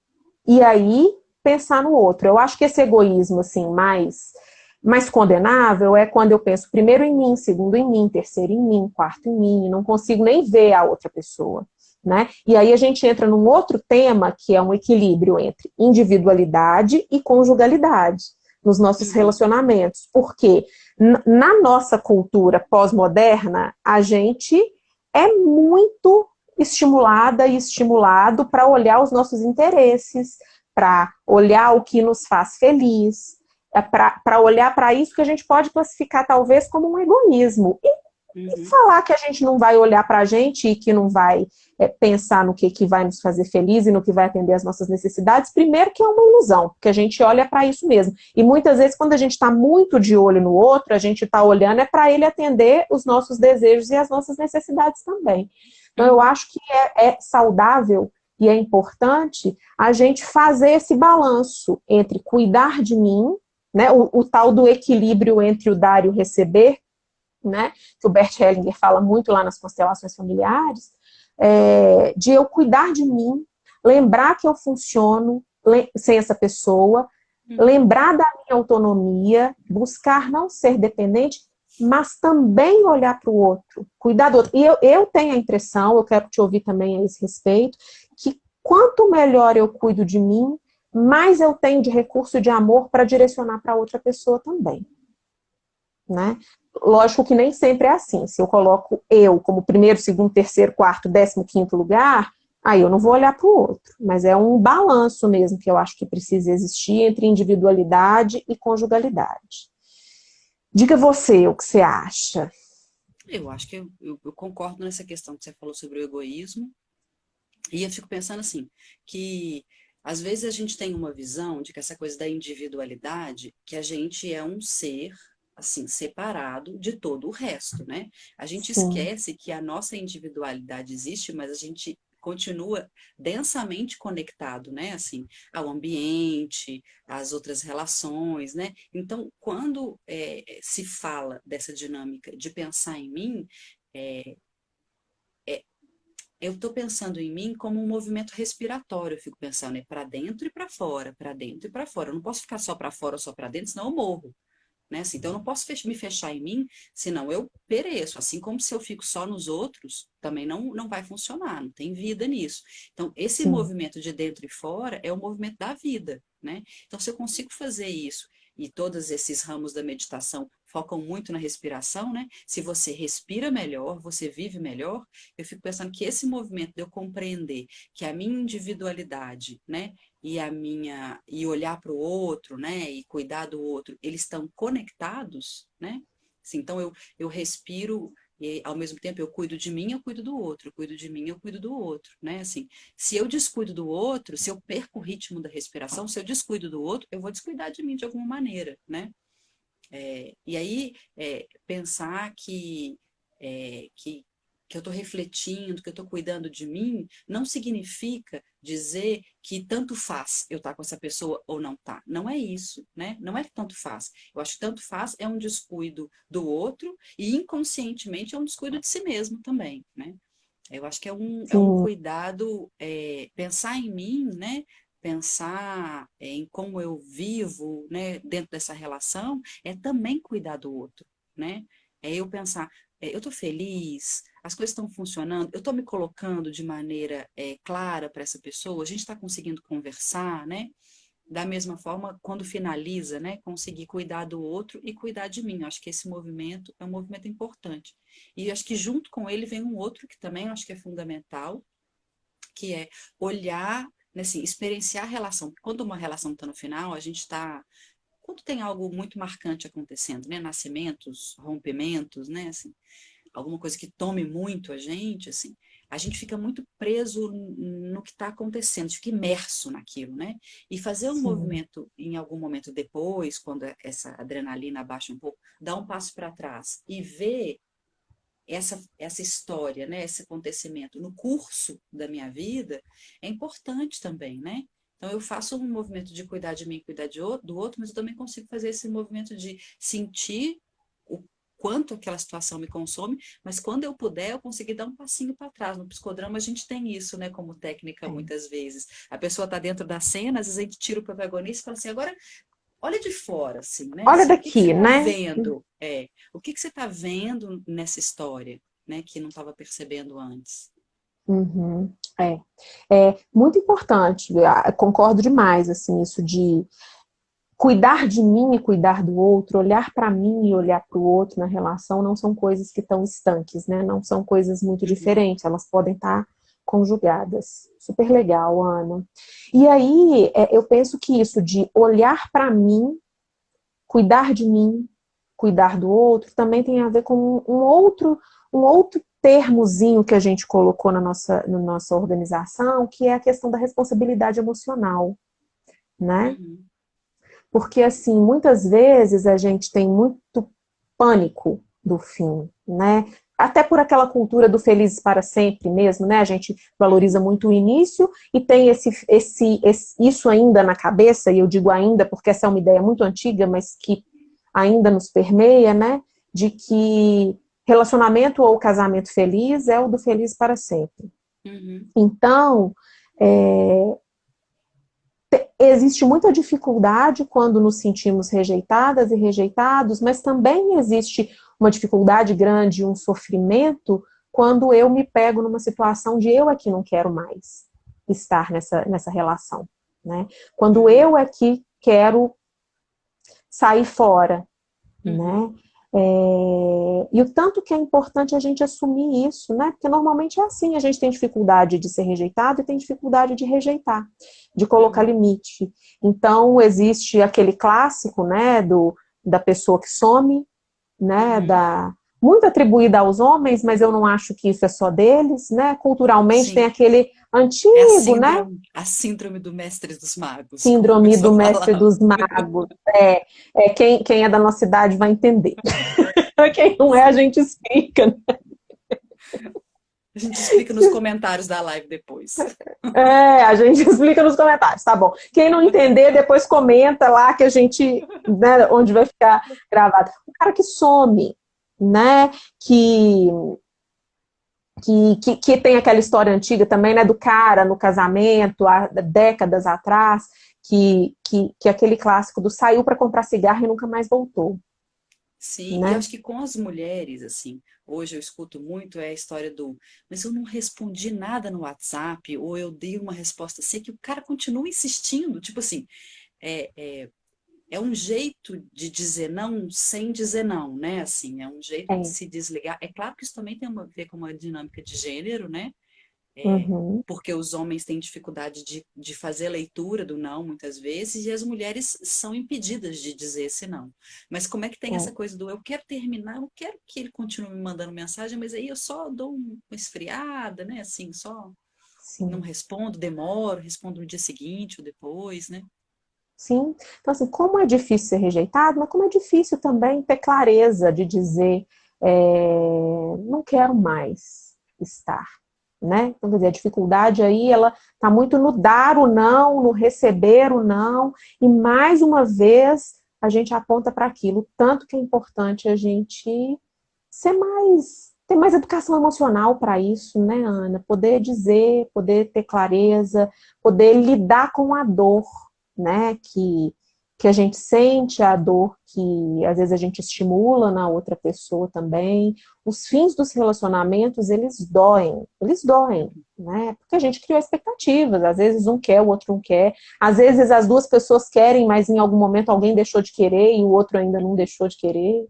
A: e aí pensar no outro. Eu acho que esse egoísmo, assim, mais condenável é quando eu penso primeiro em mim, segundo em mim, terceiro em mim, quarto em mim, e não consigo nem ver a outra pessoa, né? E aí a gente entra num outro tema que é um equilíbrio entre individualidade e conjugalidade nos nossos relacionamentos, porque na nossa cultura pós-moderna, a gente é muito estimulada e estimulado para olhar os nossos interesses, para olhar o que nos faz feliz, para olhar para isso que a gente pode classificar talvez como um egoísmo. E falar que a gente não vai olhar para a gente e que não vai pensar no que vai nos fazer feliz e no que vai atender às nossas necessidades, primeiro que é uma ilusão, porque a gente olha para isso mesmo. E muitas vezes, quando a gente está muito de olho no outro, a gente está olhando para ele atender os nossos desejos e as nossas necessidades também. Então, eu acho que é saudável e é importante a gente fazer esse balanço entre cuidar de mim, né, o tal do equilíbrio entre o dar e o receber, né, que o Bert Hellinger fala muito lá nas constelações familiares, de eu cuidar de mim, lembrar que eu funciono sem essa pessoa, lembrar da minha autonomia, buscar não ser dependente, mas também olhar para o outro, cuidar do outro. E eu tenho a impressão, eu quero te ouvir também a esse respeito, que quanto melhor eu cuido de mim, mais eu tenho de recurso de amor para direcionar para outra pessoa também. Né? Lógico que nem sempre é assim. Se eu coloco eu como primeiro, segundo, terceiro, quarto, 15º lugar, aí eu não vou olhar para o outro. Mas é um balanço mesmo que eu acho que precisa existir entre individualidade e conjugalidade. Diga você o que você acha.
B: Eu acho que eu concordo nessa questão que você falou sobre o egoísmo. E eu fico pensando assim, que às vezes a gente tem uma visão de que essa coisa da individualidade, que a gente é um ser, assim, separado de todo o resto, né? A gente
A: Sim.
B: esquece que a nossa individualidade existe, mas a gente continua densamente conectado, né? Assim, ao ambiente, às outras relações, né? Então, quando se fala dessa dinâmica de pensar em mim, é, eu estou pensando em mim como um movimento respiratório. Eu fico pensando para dentro e para fora, para dentro e para fora. Eu não posso ficar só para fora ou só para dentro, senão eu morro. Né? Assim, então eu não posso me fechar em mim, senão eu pereço. Assim como se eu fico só nos outros, também não vai funcionar, não tem vida nisso. Então, esse
A: Sim.
B: movimento de dentro e fora é o movimento da vida. Né? Então, se eu consigo fazer isso, e todos esses ramos da meditação focam muito na respiração, né? Se você respira melhor, você vive melhor. Eu fico pensando que esse movimento de eu compreender que a minha individualidade, né, e olhar para o outro, né, e cuidar do outro, eles estão conectados, né? Assim, então eu respiro e ao mesmo tempo eu cuido de mim, eu cuido do outro, eu cuido de mim, eu cuido do outro, né? Assim, se eu descuido do outro, se eu perco o ritmo da respiração, se eu descuido do outro, eu vou descuidar de mim de alguma maneira, né? E aí, pensar que eu estou refletindo, que eu estou cuidando de mim, não significa dizer que tanto faz eu estar com essa pessoa ou não tá. Não é isso, né? Não é que tanto faz. Eu acho que tanto faz é um descuido do outro e inconscientemente é um descuido de si mesmo também, né? Eu acho que é um
A: Sim.
B: cuidado, pensar em mim, né? Pensar em como eu vivo, né, dentro dessa relação, é também cuidar do outro, né? É eu pensar, eu estou feliz, as coisas estão funcionando, eu estou me colocando de maneira clara para essa pessoa, a gente está conseguindo conversar, né? Da mesma forma, quando finaliza, né, conseguir cuidar do outro e cuidar de mim. Eu acho que esse movimento é um movimento importante. E acho que junto com ele vem um outro que também eu acho que é fundamental, que é olhar, né, assim, experienciar a relação. Quando uma relação está no final, a gente está... Quando tem algo muito marcante acontecendo, né, nascimentos, rompimentos, né, assim, alguma coisa que tome muito assim, a gente fica muito preso no que está acontecendo, fica imerso naquilo, né? E fazer um
A: Sim.
B: movimento em algum momento depois, quando essa adrenalina abaixa um pouco, dar um passo para trás e ver essa história, né? Esse acontecimento no curso da minha vida, é importante também, né? Então, eu faço um movimento de cuidar de mim, cuidar do outro, mas eu também consigo fazer esse movimento de sentir o quanto aquela situação me consome, mas quando eu puder, eu conseguir dar um passinho para trás. No psicodrama, a gente tem isso, né, como técnica,
A: É.
B: muitas vezes. A pessoa está dentro da cena, às vezes a gente tira o protagonista e fala assim, agora, olha de fora, assim, né?
A: Olha
B: Assim, o que você
A: daqui,
B: está
A: né?
B: vendo? O que você está vendo nessa história, né, que não estava percebendo antes?
A: Uhum. É muito importante, concordo demais, assim, isso de cuidar de mim e cuidar do outro, olhar para mim e olhar para o outro na relação não são coisas que estão estanques, né? Não são coisas muito
B: Uhum,
A: diferentes, elas podem estar conjugadas. Super legal, Ana. E aí, eu penso que isso de olhar para mim, cuidar do outro, também tem a ver com um outro termozinho que a gente colocou na nossa organização, que é a questão da responsabilidade emocional, né?
B: uhum,
A: Porque, assim, muitas vezes a gente tem muito pânico do fim, né? Até por aquela cultura do felizes para sempre mesmo, né? A gente valoriza
B: uhum,
A: muito o início e tem isso ainda na cabeça, e eu digo ainda porque essa é uma ideia muito antiga, mas que ainda nos permeia, né? De que relacionamento ou casamento feliz é o do feliz para sempre.
B: uhum,
A: Então, é, existe muita dificuldade quando nos sentimos rejeitadas e rejeitados, mas também existe uma dificuldade grande, um sofrimento, quando eu me pego numa situação de eu aqui não quero mais estar nessa relação, né? Quando eu aqui quero sair fora, né? E o tanto que é importante a gente assumir isso, né? Porque normalmente é assim, a gente tem dificuldade de ser rejeitado e tem dificuldade de rejeitar, de colocar limite. Então, existe aquele clássico, né, da pessoa que some, né, muito atribuída aos homens, mas eu não acho que isso é só deles, né? Culturalmente tem
B: Sim.
A: aquele
B: É
A: antigo, né?
B: a síndrome do mestre dos magos, como a
A: Síndrome do
B: pessoa
A: mestre
B: falava.
A: dos magos. Quem é da nossa idade vai entender. Quem não é, a gente explica. Né?
B: A gente explica nos comentários da live depois.
A: A gente explica nos comentários, tá bom. Quem não entender, depois comenta lá que a gente, né, onde vai ficar gravado. O cara que some, né, que tem aquela história antiga também, né, do cara no casamento, há décadas atrás, que aquele clássico do saiu para comprar cigarro e nunca mais voltou.
B: Sim, e eu
A: Né?
B: acho que com as mulheres, assim, hoje eu escuto muito a história do, mas eu não respondi nada no WhatsApp, ou eu dei uma resposta assim, que o cara continua insistindo, tipo assim, é, é, é um jeito de dizer não sem dizer não, né? Assim, é um jeito de
A: É.
B: se desligar. É claro que isso também tem a ver com uma dinâmica de gênero, né?
A: Uhum.
B: Porque os homens têm dificuldade de fazer a leitura do não, muitas vezes, e as mulheres são impedidas de dizer esse não. Mas como é que tem essa
A: É.
B: coisa do eu quero terminar, eu quero que ele continue me mandando mensagem, mas aí eu só dou uma esfriada, né? Assim, só não
A: Sim.
B: respondo, demoro, respondo no dia seguinte ou depois, né?
A: Sim. Então, assim, como é difícil ser rejeitado, mas como é difícil também ter clareza de dizer não quero mais estar, né? Então, quer dizer, a dificuldade aí, ela está muito no dar o não, no receber o não, e mais uma vez a gente aponta para aquilo, tanto que é importante a gente ter mais educação emocional para isso, né, Ana? Poder dizer, poder ter clareza, poder lidar com a dor, né, que a gente sente, a dor que às vezes a gente estimula na outra pessoa também. Os fins dos relacionamentos, eles doem, né? Porque a gente criou expectativas, às vezes um quer, o outro não quer, às vezes as duas pessoas querem, mas em algum momento alguém deixou de querer e o outro ainda não deixou de querer.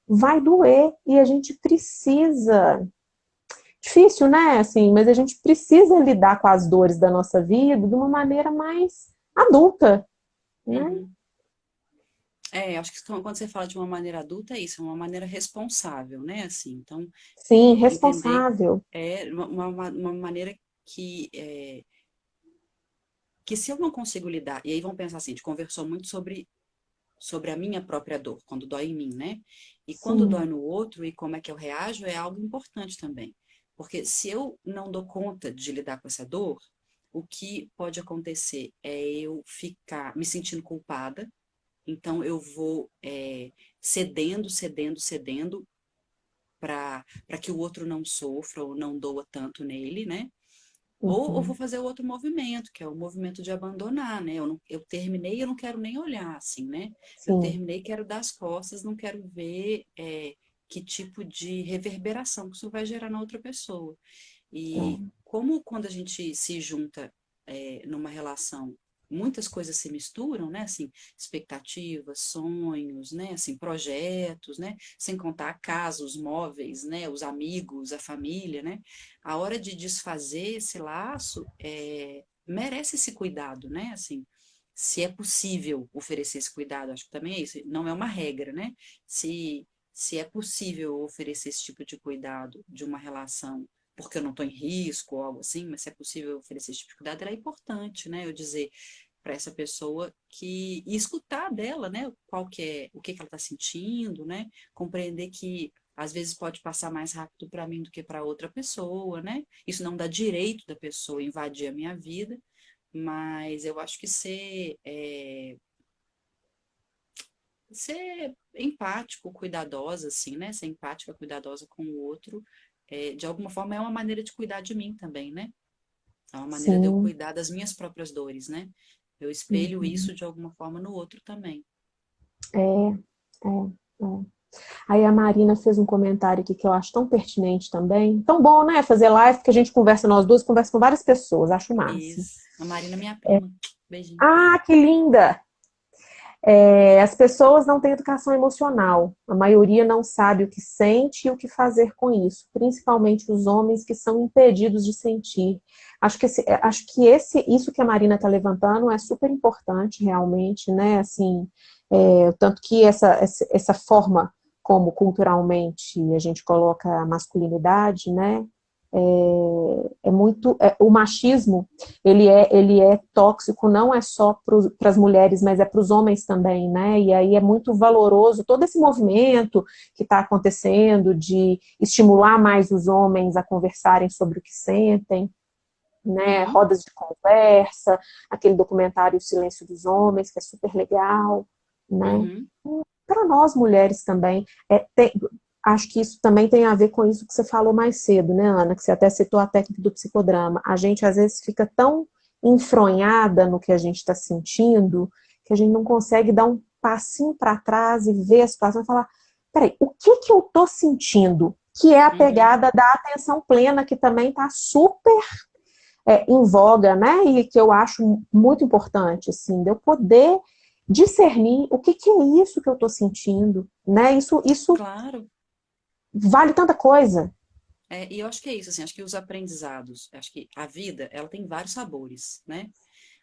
A: Vai doer e a gente precisa. Difícil, né? Assim, mas a gente precisa lidar com as dores da nossa vida de uma maneira mais adulta, né?
B: Uhum. Acho que quando você fala de uma maneira adulta, é isso, é uma maneira responsável, né? Assim, então,
A: Sim,
B: entender
A: responsável.
B: uma maneira que se eu não consigo lidar, e aí vamos pensar assim, a gente conversou muito sobre a minha própria dor, quando dói em mim, né? E quando dói
A: Sim,
B: no outro e como é que eu reajo é algo importante também. Porque se eu não dou conta de lidar com essa dor, o que pode acontecer é eu ficar me sentindo culpada, então eu vou cedendo, cedendo, cedendo para que o outro não sofra ou não doa tanto nele, né? Ou eu vou
A: uhum,
B: fazer o outro movimento, que é o movimento de abandonar, né? Eu terminei, eu não quero nem olhar, assim, né? Eu
A: sim,
B: terminei, quero dar as costas, não quero ver que tipo de reverberação que isso vai gerar na outra pessoa. E
A: é,
B: como quando a gente se junta numa relação, muitas coisas se misturam, né? Assim, expectativas, sonhos, né? Assim, projetos, né? Sem contar a casa, os móveis, né? Os amigos, a família, né? A hora de desfazer esse laço merece esse cuidado, né? Assim, se é possível oferecer esse cuidado, acho que também é isso. Não é uma regra, né? Se é possível oferecer esse tipo de cuidado de uma relação porque eu não estou em risco ou algo assim, mas se é possível oferecer esse tipo de cuidado, era importante, né? Eu dizer para essa pessoa e escutar dela, né? Qual que é, o que que ela está sentindo, né? Compreender que às vezes pode passar mais rápido para mim do que para outra pessoa, né? Isso não dá direito da pessoa invadir a minha vida, mas eu acho que ser empático, cuidadosa, assim, né? Ser empática, cuidadosa com o outro, de alguma forma é uma maneira de cuidar de mim também, né? É uma maneira de eu
A: sim.
B: cuidar das minhas próprias dores, né? Eu espelho
A: Uhum.
B: isso de alguma forma no outro também.
A: É, é. Aí a Marina fez um comentário aqui que eu acho tão pertinente também. Tão bom, né? Fazer live, porque a gente conversa nós duas, conversa com várias pessoas, acho o máximo.
B: Isso. A Marina, é minha prima. Beijinho.
A: Ah, que linda! As pessoas não têm educação emocional. A maioria não sabe o que sente e o que fazer com isso, principalmente os homens que são impedidos de sentir. Isso que a Marina está levantando é super importante, realmente, né? Assim, tanto que essa forma como culturalmente a gente coloca a masculinidade, né? O machismo ele é tóxico não é só para as mulheres, mas é para os homens também, né? E aí é muito valoroso todo esse movimento que está acontecendo de estimular mais os homens a conversarem sobre o que sentem, né?
B: Uhum,
A: Rodas de conversa, aquele documentário O Silêncio dos Homens, que é super legal, né?
B: uhum,
A: Para nós mulheres também, acho que isso também tem a ver com isso que você falou mais cedo, né, Ana? Que você até citou a técnica do psicodrama. A gente às vezes fica tão enfronhada no que a gente está sentindo que a gente não consegue dar um passinho para trás e ver a situação e falar: peraí, o que que eu estou sentindo? Que é a
B: uhum.
A: pegada da atenção plena, que também está super em voga, né? E que eu acho muito importante, assim, de eu poder discernir o que que é isso que eu estou sentindo, né? Isso
B: Claro.
A: vale tanta coisa.
B: E eu acho que é isso, assim, acho que os aprendizados, acho que a vida, ela tem vários sabores, né?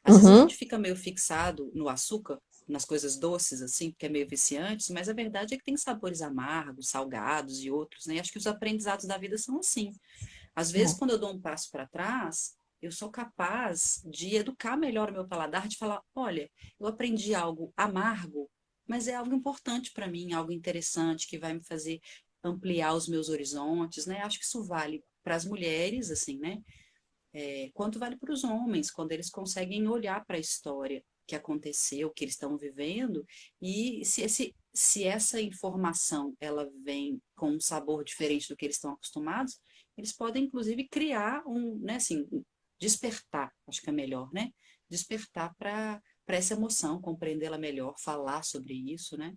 B: Às vezes a
A: Uhum.
B: gente fica meio fixado no açúcar, nas coisas doces, assim, porque é meio viciante, mas a verdade é que tem sabores amargos, salgados e outros, né? E acho que os aprendizados da vida são assim. Às vezes,
A: É,
B: quando eu dou um passo para trás, eu sou capaz de educar melhor o meu paladar, de falar, olha, eu aprendi algo amargo, mas é algo importante para mim, algo interessante que vai me fazer ampliar os meus horizontes, né? Acho que isso vale para as mulheres, assim, né? Quanto vale para os homens, quando eles conseguem olhar para a história que aconteceu, que eles estão vivendo, e se essa informação ela vem com um sabor diferente do que eles estão acostumados, eles podem, inclusive, criar né, assim, despertar, acho que é melhor, né? Despertar para essa emoção, compreendê-la melhor, falar sobre isso, né?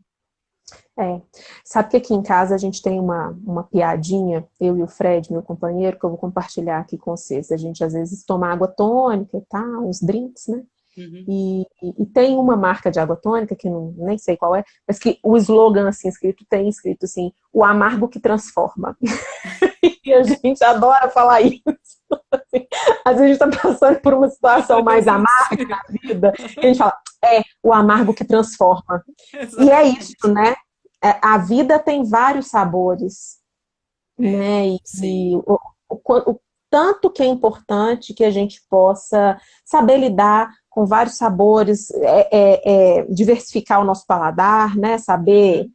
A: é. Sabe que aqui em casa a gente tem uma piadinha, eu e o Fred, meu companheiro, que eu vou compartilhar aqui com vocês. A gente às vezes toma água tônica e tal, uns drinks, né?
B: Uhum.
A: E tem uma marca de água tônica, que não, nem sei qual é, mas que o slogan assim escrito assim, o amargo que transforma. E a gente adora falar isso. Assim, às vezes a gente está passando por uma situação mais amarga
B: Sim,
A: na vida, e a gente fala, o amargo que transforma. E é isso,
B: exatamente.
A: né? A vida tem vários sabores, né? E
B: Sim.
A: o tanto que é importante que a gente possa saber lidar com vários sabores, diversificar o nosso paladar, né? Saber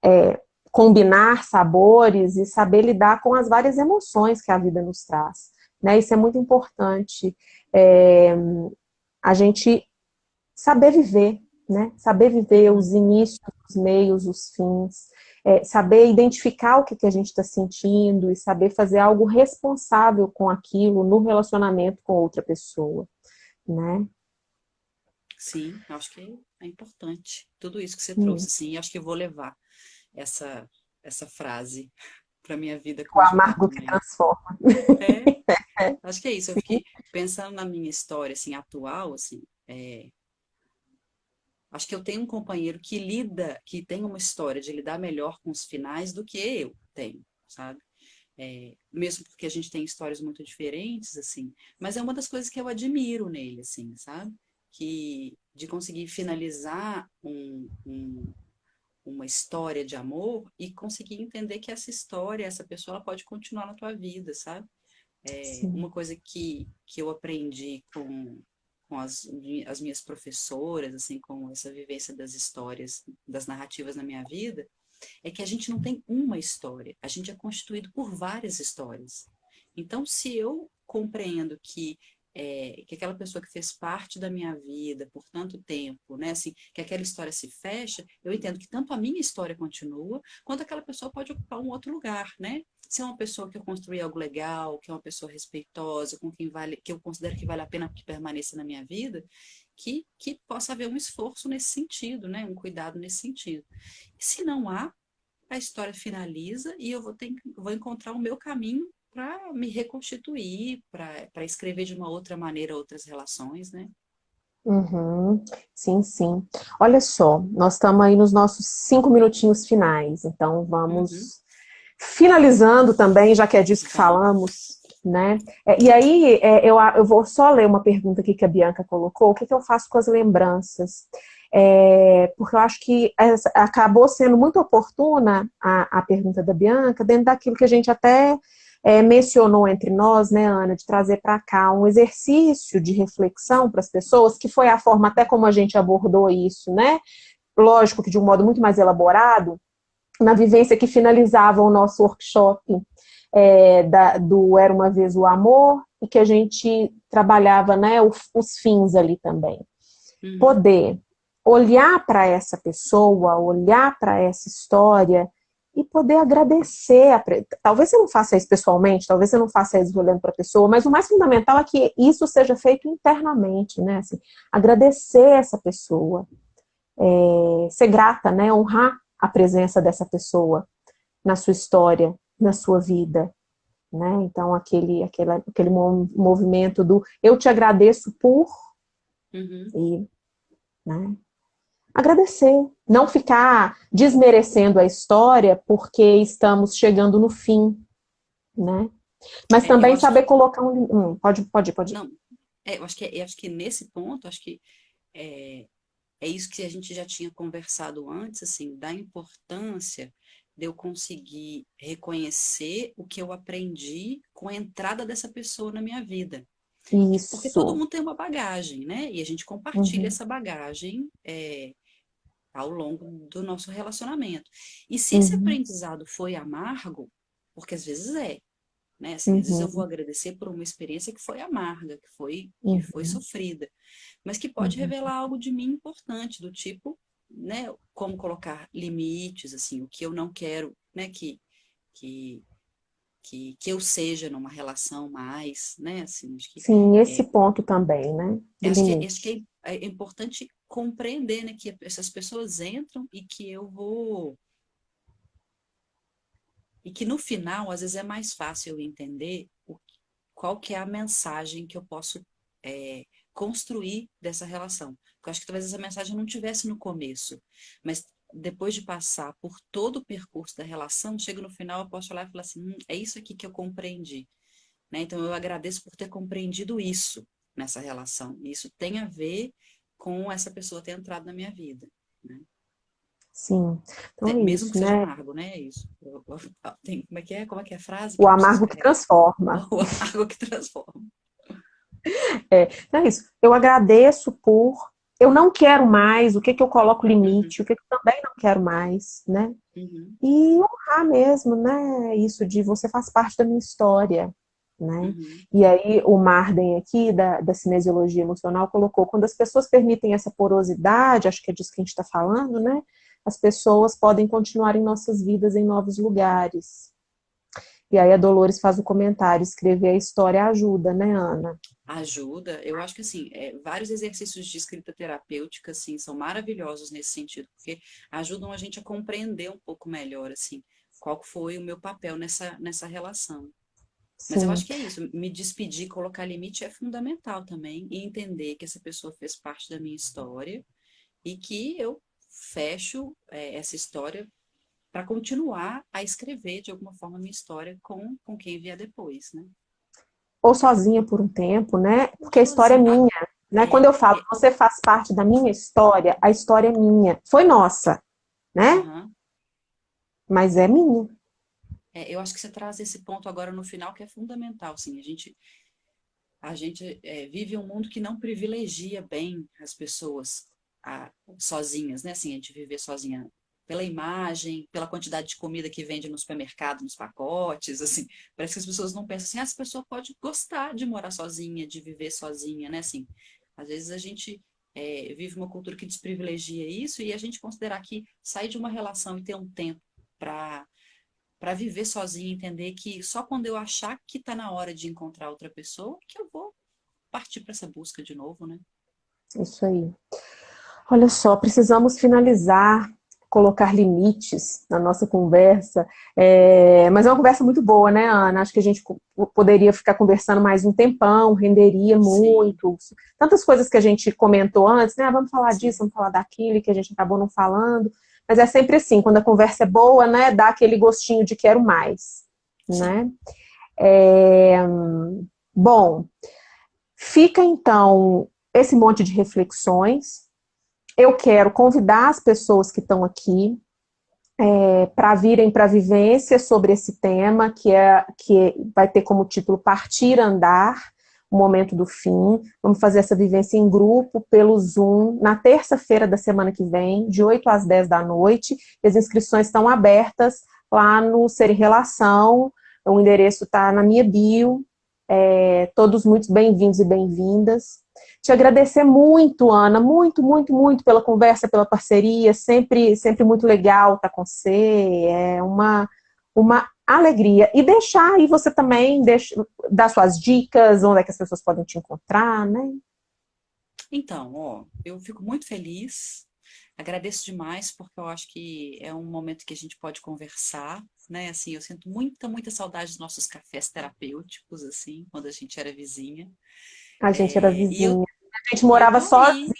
B: Uhum.
A: combinar sabores e saber lidar com as várias emoções que a vida nos traz, né? Isso é muito importante. É, a gente saber viver, né? Saber viver
B: Uhum.
A: os inícios, os meios, os fins, saber identificar o que, que a gente está sentindo e saber fazer algo responsável com aquilo no relacionamento com outra pessoa, né?
B: Sim, acho que é importante. Tudo isso que você trouxe,
A: Hum.
B: assim, acho que eu vou levar essa, essa frase para minha vida
A: O
B: conjugal
A: amargo que
B: também.
A: transforma.
B: É, acho que é isso. Eu
A: Sim,
B: fiquei pensando na minha história, assim, atual, assim, acho que eu tenho um companheiro que lida, que tem uma história de lidar melhor com os finais do que eu tenho, sabe? Mesmo porque a gente tem histórias muito diferentes, assim, mas é uma das coisas que eu admiro nele, assim, sabe? Que de conseguir finalizar uma história de amor e conseguir entender que essa história, essa pessoa, ela pode continuar na tua vida, sabe?
A: sim.
B: Uma coisa que eu aprendi com as minhas professoras, assim, com essa vivência das histórias, das narrativas na minha vida, é que a gente não tem uma história, a gente é constituído por várias histórias. Então, se eu compreendo que que aquela pessoa que fez parte da minha vida por tanto tempo, né, assim, que aquela história se fecha, eu entendo que tanto a minha história continua, quanto aquela pessoa pode ocupar um outro lugar, né? Se é uma pessoa que eu construí algo legal, que é uma pessoa respeitosa, com quem vale, que eu considero que vale a pena que permaneça na minha vida, que possa haver um esforço nesse sentido, né? Um cuidado nesse sentido. E se não há, a história finaliza e eu vou encontrar o meu caminho para me reconstituir, para escrever de uma outra maneira outras relações, né?
A: Uhum, sim, sim. Olha só, nós estamos aí nos nossos 5 minutinhos finais, então
B: Uhum.
A: vamos finalizando também, já que é disso que
B: Vamos.
A: falamos, né? E aí, eu vou só ler uma pergunta aqui que a Bianca colocou: o que eu faço com as lembranças? Porque eu acho que acabou sendo muito oportuna a pergunta da Bianca, dentro daquilo que a gente até mencionou entre nós, né, Ana, de trazer para cá um exercício de reflexão para as pessoas, que foi a forma até como a gente abordou isso, né? Lógico que de um modo muito mais elaborado, na vivência que finalizava o nosso workshop do Era Uma Vez o Amor, e que a gente trabalhava, né, os fins ali também.
B: Uhum.
A: Poder olhar para essa pessoa, olhar para essa história e poder agradecer. Talvez você não faça isso pessoalmente, talvez você não faça isso olhando para a pessoa, mas o mais fundamental é que isso seja feito internamente, né? Assim, agradecer essa pessoa, ser grata, né? Honrar a presença dessa pessoa na sua história, na sua vida, né? Então, aquele movimento do eu te agradeço por,
B: Uhum.
A: e, né? Agradecer, não ficar desmerecendo a história porque estamos chegando no fim, né? Mas
B: Eu
A: também
B: acho
A: saber
B: que
A: colocar pode.
B: não, eu acho que nesse ponto, acho que é, é isso que a gente já tinha conversado antes, assim, da importância de eu conseguir reconhecer o que eu aprendi com a entrada dessa pessoa na minha vida. Porque todo
A: Isso.
B: mundo tem uma bagagem, né? E a gente compartilha
A: Uhum,
B: essa bagagem ao longo do nosso relacionamento. E se esse
A: uhum,
B: aprendizado foi amargo, porque às vezes né? Assim, às vezes eu vou
A: uhum,
B: agradecer por uma experiência que foi amarga, que foi
A: uhum,
B: sofrida, mas que pode
A: uhum.
B: revelar algo de mim importante, do tipo, né, como colocar limites, assim, o que eu não quero, né, que, que eu seja numa relação mais, né, assim,
A: Sim, esse
B: é,
A: ponto também, né? Do
B: acho
A: limite.
B: que é importante compreender, né, que essas pessoas entram e que eu vou, e que no final, às vezes é mais fácil eu entender qual que é a mensagem que eu posso construir dessa relação. Porque eu acho que talvez essa mensagem não tivesse no começo, mas depois de passar por todo o percurso da relação, chega no final, eu posso olhar e falar assim, é isso aqui que eu compreendi. Né? Então, eu agradeço por ter compreendido isso nessa relação. E isso tem a ver com essa pessoa ter entrado na minha vida. Né?
A: Sim. Então é
B: Mesmo que
A: isso,
B: seja
A: né?
B: amargo, né? É isso. Como é que é? Como é que é a frase que
A: O
B: eu preciso
A: amargo que
B: carregar?
A: transforma.
B: O amargo que transforma.
A: Então é isso. Eu agradeço por. Eu não quero mais, o que eu coloco
B: Uhum,
A: limite, o que eu também não quero mais, né?
B: uhum,
A: E honrar mesmo, né? Isso de você faz parte da minha história, né?
B: uhum.
A: E aí o Marden aqui, da cinesiologia emocional, colocou, quando as pessoas permitem essa porosidade, acho que é disso que a gente está falando, né? As pessoas podem continuar em nossas vidas em novos lugares. E aí a Dolores faz o comentário, escrever a história ajuda, né, Ana?
B: Ajuda, eu acho que assim, vários exercícios de escrita terapêutica assim são maravilhosos nesse sentido, porque ajudam a gente a compreender um pouco melhor assim qual foi o meu papel nessa relação. Mas eu
A: Sim.
B: acho que é isso, me despedir, colocar limite é fundamental também e entender que essa pessoa fez parte da minha história e que eu fecho essa história para continuar a escrever de alguma forma a minha história com quem vier depois, né?
A: Ou sozinha por um tempo, né?
B: Ou
A: Porque a história é
B: sozinho.
A: minha, né? Quando
B: É,
A: eu falo,
B: é,
A: você faz parte da minha história, a história é minha. Foi nossa, né?
B: aham.
A: Mas é minha.
B: Eu acho que você traz esse ponto agora no final que é fundamental, assim, a gente vive um mundo que não privilegia bem as pessoas sozinhas, né? Assim, a gente viver sozinha pela imagem, pela quantidade de comida que vende no supermercado, nos pacotes, assim, parece que as pessoas não pensam assim, essa pessoa pode gostar de morar sozinha, de viver sozinha, né, assim, às vezes a gente vive uma cultura que desprivilegia isso e a gente considerar que sair de uma relação e ter um tempo para viver sozinha, entender que só quando eu achar que está na hora de encontrar outra pessoa que eu vou partir para essa busca de novo, né?
A: Isso aí. Olha só, precisamos finalizar, colocar limites na nossa conversa, mas é uma conversa muito boa, né, Ana? Acho que a gente poderia ficar conversando mais um tempão, renderia
B: Sim,
A: muito. Tantas coisas que a gente comentou antes, né? Vamos falar disso,
B: sim.
A: vamos falar daquilo, que a gente acabou não falando. Mas é sempre assim, quando a conversa é boa, né, dá aquele gostinho de quero mais,
B: Sim.
A: né? É, Bom, fica então esse monte de reflexões. Eu quero convidar as pessoas que estão aqui para virem para a vivência sobre esse tema, que vai ter como título Partir Andar, o momento do fim. Vamos fazer essa vivência em grupo, pelo Zoom, na terça-feira da semana que vem, de 8 às 10 da noite. As inscrições estão abertas lá no Ser em Relação, o endereço está na minha bio. Todos muito bem-vindos e bem-vindas. Te agradecer muito, Ana, muito, muito, muito pela conversa, pela parceria, sempre, sempre muito legal estar com você, é uma alegria. E deixar aí você também, dar suas dicas, onde é que as pessoas podem te encontrar, né?
B: Então, ó, eu fico muito feliz, agradeço demais, porque eu acho que é um momento que a gente pode conversar, né? Assim, eu sinto muita, muita saudade dos nossos cafés terapêuticos, assim, quando a gente era vizinha.
A: A gente era
B: E eu,
A: vizinha, a gente
B: e eu
A: morava
B: tô
A: sozinha,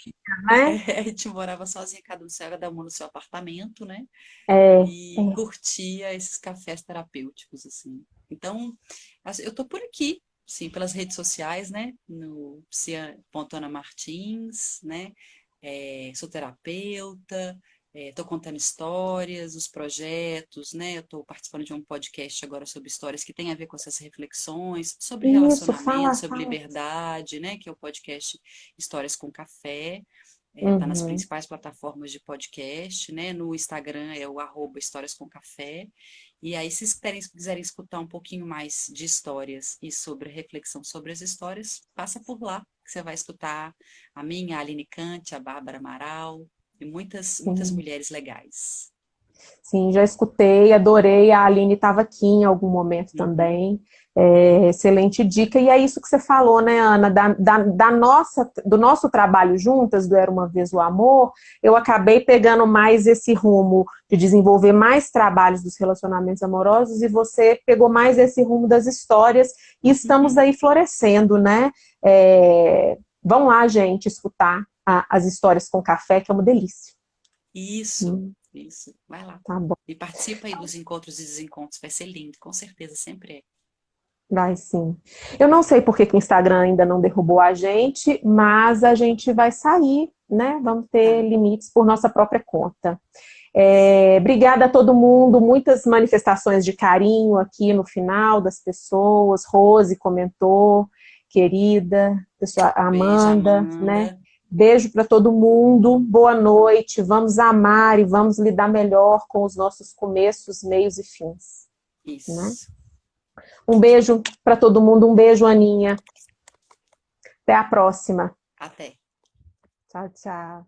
B: aí,
A: né?
B: a gente morava sozinha, cada uma no seu apartamento, né?
A: É,
B: E curtia esses cafés terapêuticos, assim. Então, assim, eu tô por aqui, sim, pelas redes sociais, né? No Psia.Ana Martins, né? Sou terapeuta, tô contando histórias, os projetos, né? Eu tô participando de um podcast agora sobre histórias que tem a ver com essas reflexões, sobre
A: isso,
B: relacionamento,
A: fala,
B: sobre
A: fala.
B: liberdade, né? Que é o podcast Histórias com Café. Tá nas
A: Uhum.
B: principais plataformas de podcast, né? No Instagram é o @Histórias com Café. E aí, se vocês quiserem escutar um pouquinho mais de histórias e sobre reflexão sobre as histórias, passa por lá, que você vai escutar a minha, a Aline Cante, a Bárbara Amaral e muitas, muitas
A: Sim.
B: mulheres legais.
A: Sim, já escutei, adorei. A Aline estava aqui em algum momento
B: Uhum,
A: também. Excelente dica. E é isso que você falou, né, Ana? Do nosso trabalho juntas, do Era uma Vez o Amor, eu acabei pegando mais esse rumo de desenvolver mais trabalhos dos relacionamentos amorosos e você pegou mais esse rumo das histórias e estamos
B: uhum.
A: aí florescendo, né? Vão lá, gente, escutar as histórias com café, que é uma delícia.
B: Isso, isso. Vai lá.
A: Tá bom.
B: E participa aí dos encontros e desencontros. Vai ser lindo, com certeza, sempre é.
A: Vai sim. Eu não sei por que que o Instagram ainda não derrubou a gente, mas a gente vai sair, né? Vamos ter
B: Tá.
A: limites por nossa própria conta. Obrigada a todo mundo, muitas manifestações de carinho aqui no final das pessoas. Rose comentou, querida, pessoa,
B: Beijo,
A: Amanda, né?
B: Amanda.
A: Beijo para todo mundo, boa noite. Vamos amar e vamos lidar melhor com os nossos começos, meios e fins, né?
B: Isso.
A: Um beijo para todo mundo, um beijo, Aninha. Até a próxima.
B: Até.
A: Tchau, tchau.